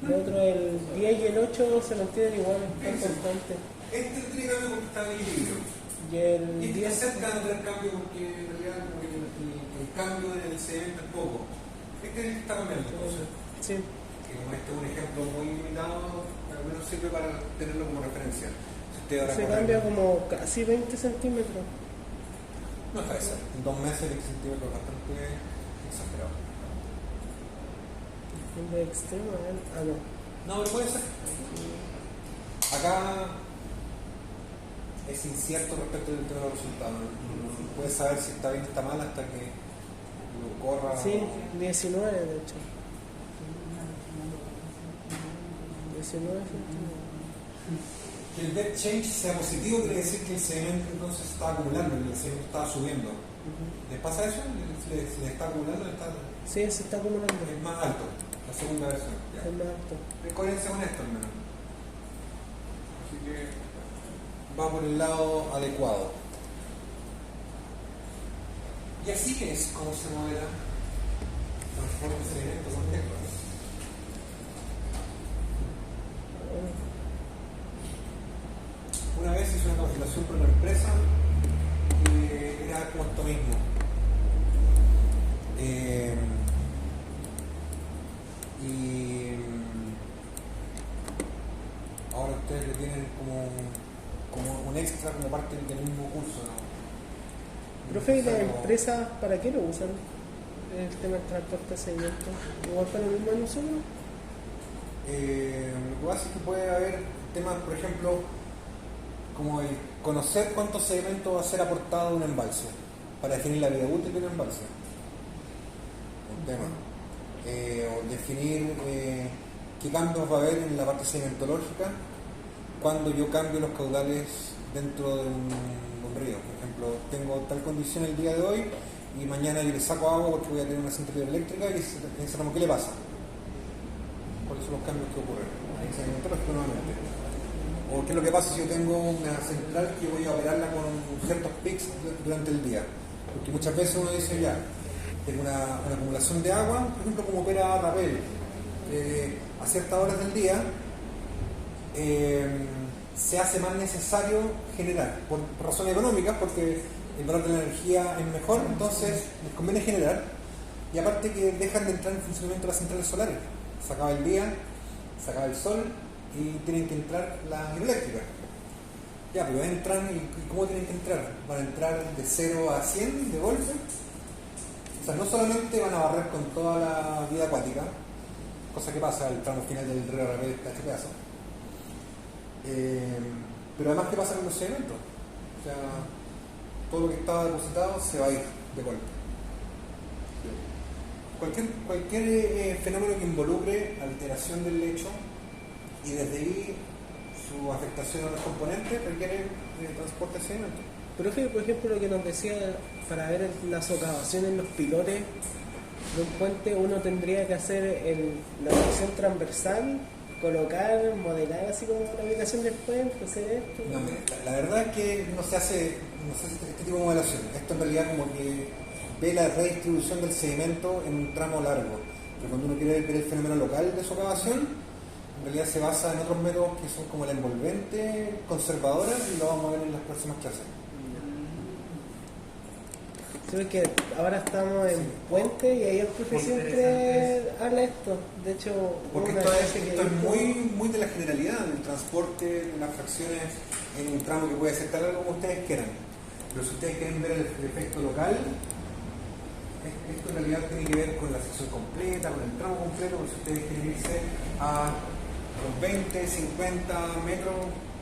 B: El otro, el 10 y el 8 se mantienen igual, están constantes.
A: Este tiene cambio porque está en equilibrio.
B: Y el
A: Y
B: 10
A: está cerca de no tener cambio porque en realidad como que el cambio en el sedimento es poco. Este está cambiando, entonces.
B: sí,
A: Que como este es un ejemplo muy limitado, al menos sirve para tenerlo como referencia. Si usted ahora
B: se
A: corre-
B: cambia como casi 20 centímetros.
A: No deja de ser. En 2 meses 20 centímetros es bastante exagerado.
B: El de extremo, a ver, no.
A: No, pero puede ser. Acá es incierto respecto del tema de los resultados. No puedes saber si está bien o está mal hasta que lo corra.
B: Sí, 19 de hecho. 19 centímetros.
A: Que el dead change sea positivo quiere decir que el sedimento entonces está acumulando, el sedimento está subiendo. ¿Les pasa eso? ¿Se le está acumulando?
B: Sí, se está acumulando.
A: Es más alto, la segunda versión. Ya.
B: Es más alto.
A: Es coherencia con esto al menos. Así que va por el lado adecuado. Y así es como se modela transforma el sedimento con teclas. Una vez hice una capacitación con una empresa que era como esto mismo. Y ahora ustedes lo tienen como un extra, como parte del mismo curso, ¿no?
B: Profe, ¿y las empresas para qué lo usan? El tema del transporte de sedimento. ¿Igual para lo mismo de nosotros?
A: Lo que pasa es que puede haber temas, por ejemplo, como el conocer cuánto sedimento va a ser aportado a un embalse, para definir la vida útil de un embalse. Un tema. O definir qué cambios va a haber en la parte sedimentológica cuando yo cambio los caudales dentro de un río. Por ejemplo, tengo tal condición el día de hoy y mañana yo le saco agua porque voy a tener una central eléctrica y ese ramo, ¿qué le pasa? ¿Cuáles son los cambios que ocurren? Sedimentológico nuevamente. O qué es lo que pasa si yo tengo una central que voy a operarla con ciertos pics durante el día. Porque muchas veces uno dice ya, tengo una acumulación de agua, por ejemplo como opera Rapel, a ciertas horas del día se hace más necesario generar, por razones económicas, porque el valor de la energía es mejor, entonces les conviene generar, y aparte que dejan de entrar en funcionamiento las centrales solares. Se acaba el día, se acaba el sol y tienen que entrar las hidroeléctricas. Ya, pero entran, ¿y cómo tienen que entrar? ¿Van a entrar de 0 a 100 de golpe? O sea, no solamente van a barrer con toda la vida acuática, cosa que pasa al tramo final del río Rapel, este pedazo, pero además, ¿qué pasa con los sedimentos? O sea, todo lo que estaba depositado se va a ir de golpe. Cualquier fenómeno que involucre alteración del lecho y desde ahí su afectación a los componentes requiere transporte de sedimentos.
B: Profe, por ejemplo, lo que nos decía, para ver la socavación en los pilotes de un puente, uno tendría que hacer la sección transversal, colocar, modelar así como la ubicación del puente, hacer esto.
A: No, mira, la verdad es que no se hace este tipo de modelación. Esto en realidad como que ve la redistribución del sedimento en un tramo largo. Pero cuando uno quiere ver el fenómeno local de socavación, en realidad se basa en otros métodos que son como la envolvente conservadora, y lo vamos a ver en las próximas clases.
B: Sí, es que ahora estamos en puente y ahí el profe siempre habla esto. De hecho,
A: Porque
B: una
A: esto
B: clase que
A: es
B: dijo-
A: muy de la generalidad del transporte, de las fracciones en un tramo que puede ser tal como ustedes quieran. Pero si ustedes quieren ver el efecto local, esto en realidad tiene que ver con la sección completa, con el tramo completo, porque si ustedes quieren irse a los 20, 50 metros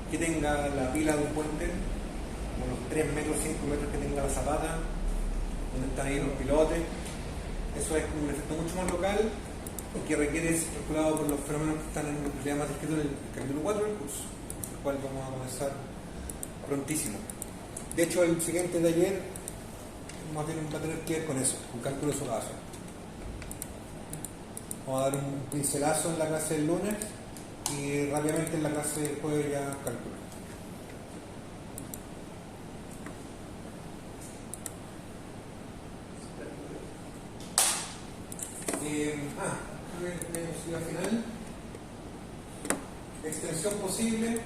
A: que tenga la pila de un puente, unos 3 metros, 5 metros que tenga la zapata, donde están ahí los pilotes, eso es un efecto mucho más local y que requiere ser calculado por los fenómenos que están en realidad más descritos en el capítulo 4 del curso, el cual vamos a comenzar prontísimo. De hecho, el siguiente taller más bien va a tener que ver con eso, con cálculo de solazo. Vamos a dar un pincelazo en la clase del lunes y rápidamente en la clase del jueves ya cálculo. Al final, extensión posible.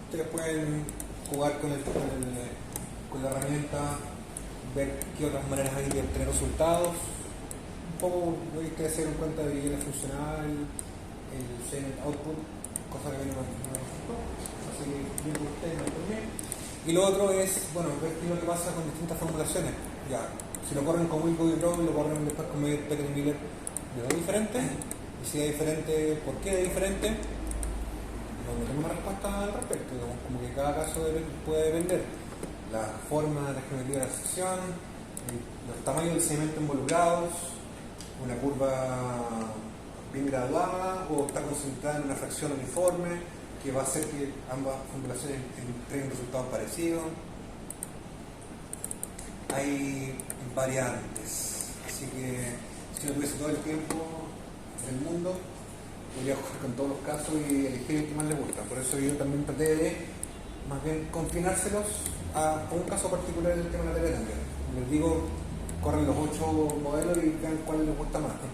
A: Ustedes pueden jugar con la herramienta, ver qué otras maneras hay de obtener resultados. Un poco lo que ustedes se dieron cuenta de la funcional, el segment output, cosa que viene más así que bien por ustedes, no por mí. Y lo otro es, bueno, ver qué es lo que pasa con distintas formulaciones. Ya, si lo corren con Wilco y Brown, lo corren después con Becker y Miller de dos diferentes. Y si es diferente, ¿por qué es diferente? No tengo una respuesta al respecto, digamos, como que cada caso puede depender. La forma de la geometría de la sección, los tamaños del segmento involucrados, una curva bien graduada o está concentrada en una fracción uniforme que va a hacer que ambas formulaciones entreguen resultados parecidos. Hay variantes, así que si no tuviese todo el tiempo del mundo podría jugar con todos los casos y elegir el que más les gusta. Por eso yo también traté de más bien confinárselos a un caso particular del tema de la telegrafía. Les digo, corren los 8 modelos y vean cuál les gusta más, ¿no?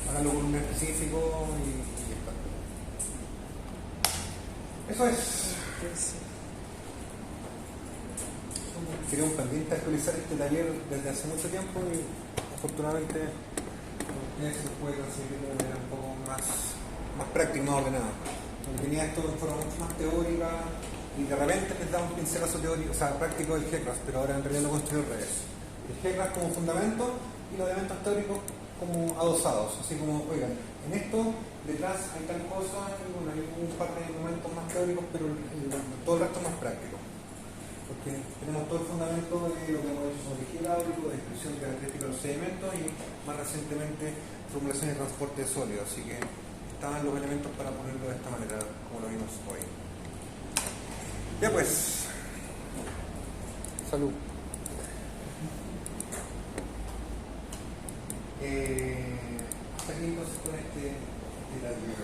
A: Háganlo con un específico y ya está. Eso es. Quería un pendiente actualizar este taller desde hace mucho tiempo y afortunadamente se los puede conseguir de manera un poco más práctica, más ordenada. Porque tenía esto de forma mucho más teórica y de repente les da un pincelazo teórico, o sea, práctico del GCRAS, pero ahora en realidad lo construyo al revés. El GCRAS como fundamento y los elementos teóricos como adosados, así como, oigan, en esto detrás hay tal cosa, y bueno, hay un par de momentos más teóricos, pero todo el resto es más práctico. Porque tenemos todo el fundamento de lo que hemos hecho sobre hidráulico, de descripción de características de los sedimentos y más recientemente formulación y transporte de sólidos, así que estaban los elementos para ponerlo de esta manera, como lo vimos hoy. Ya pues, salud. Hasta aquí entonces con este taller.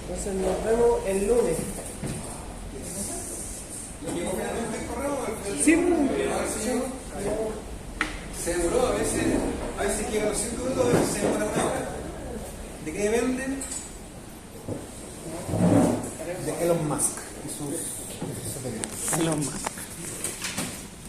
B: Entonces nos vemos el lunes.
A: ¿Le llegó finalmente el correo?
B: Sí,
A: se demoró, a veces llega a los 5 minutos, a veces se demora una hora. ¿De qué dependen? De Elon Musk y sus satélites.
B: Elon Musk.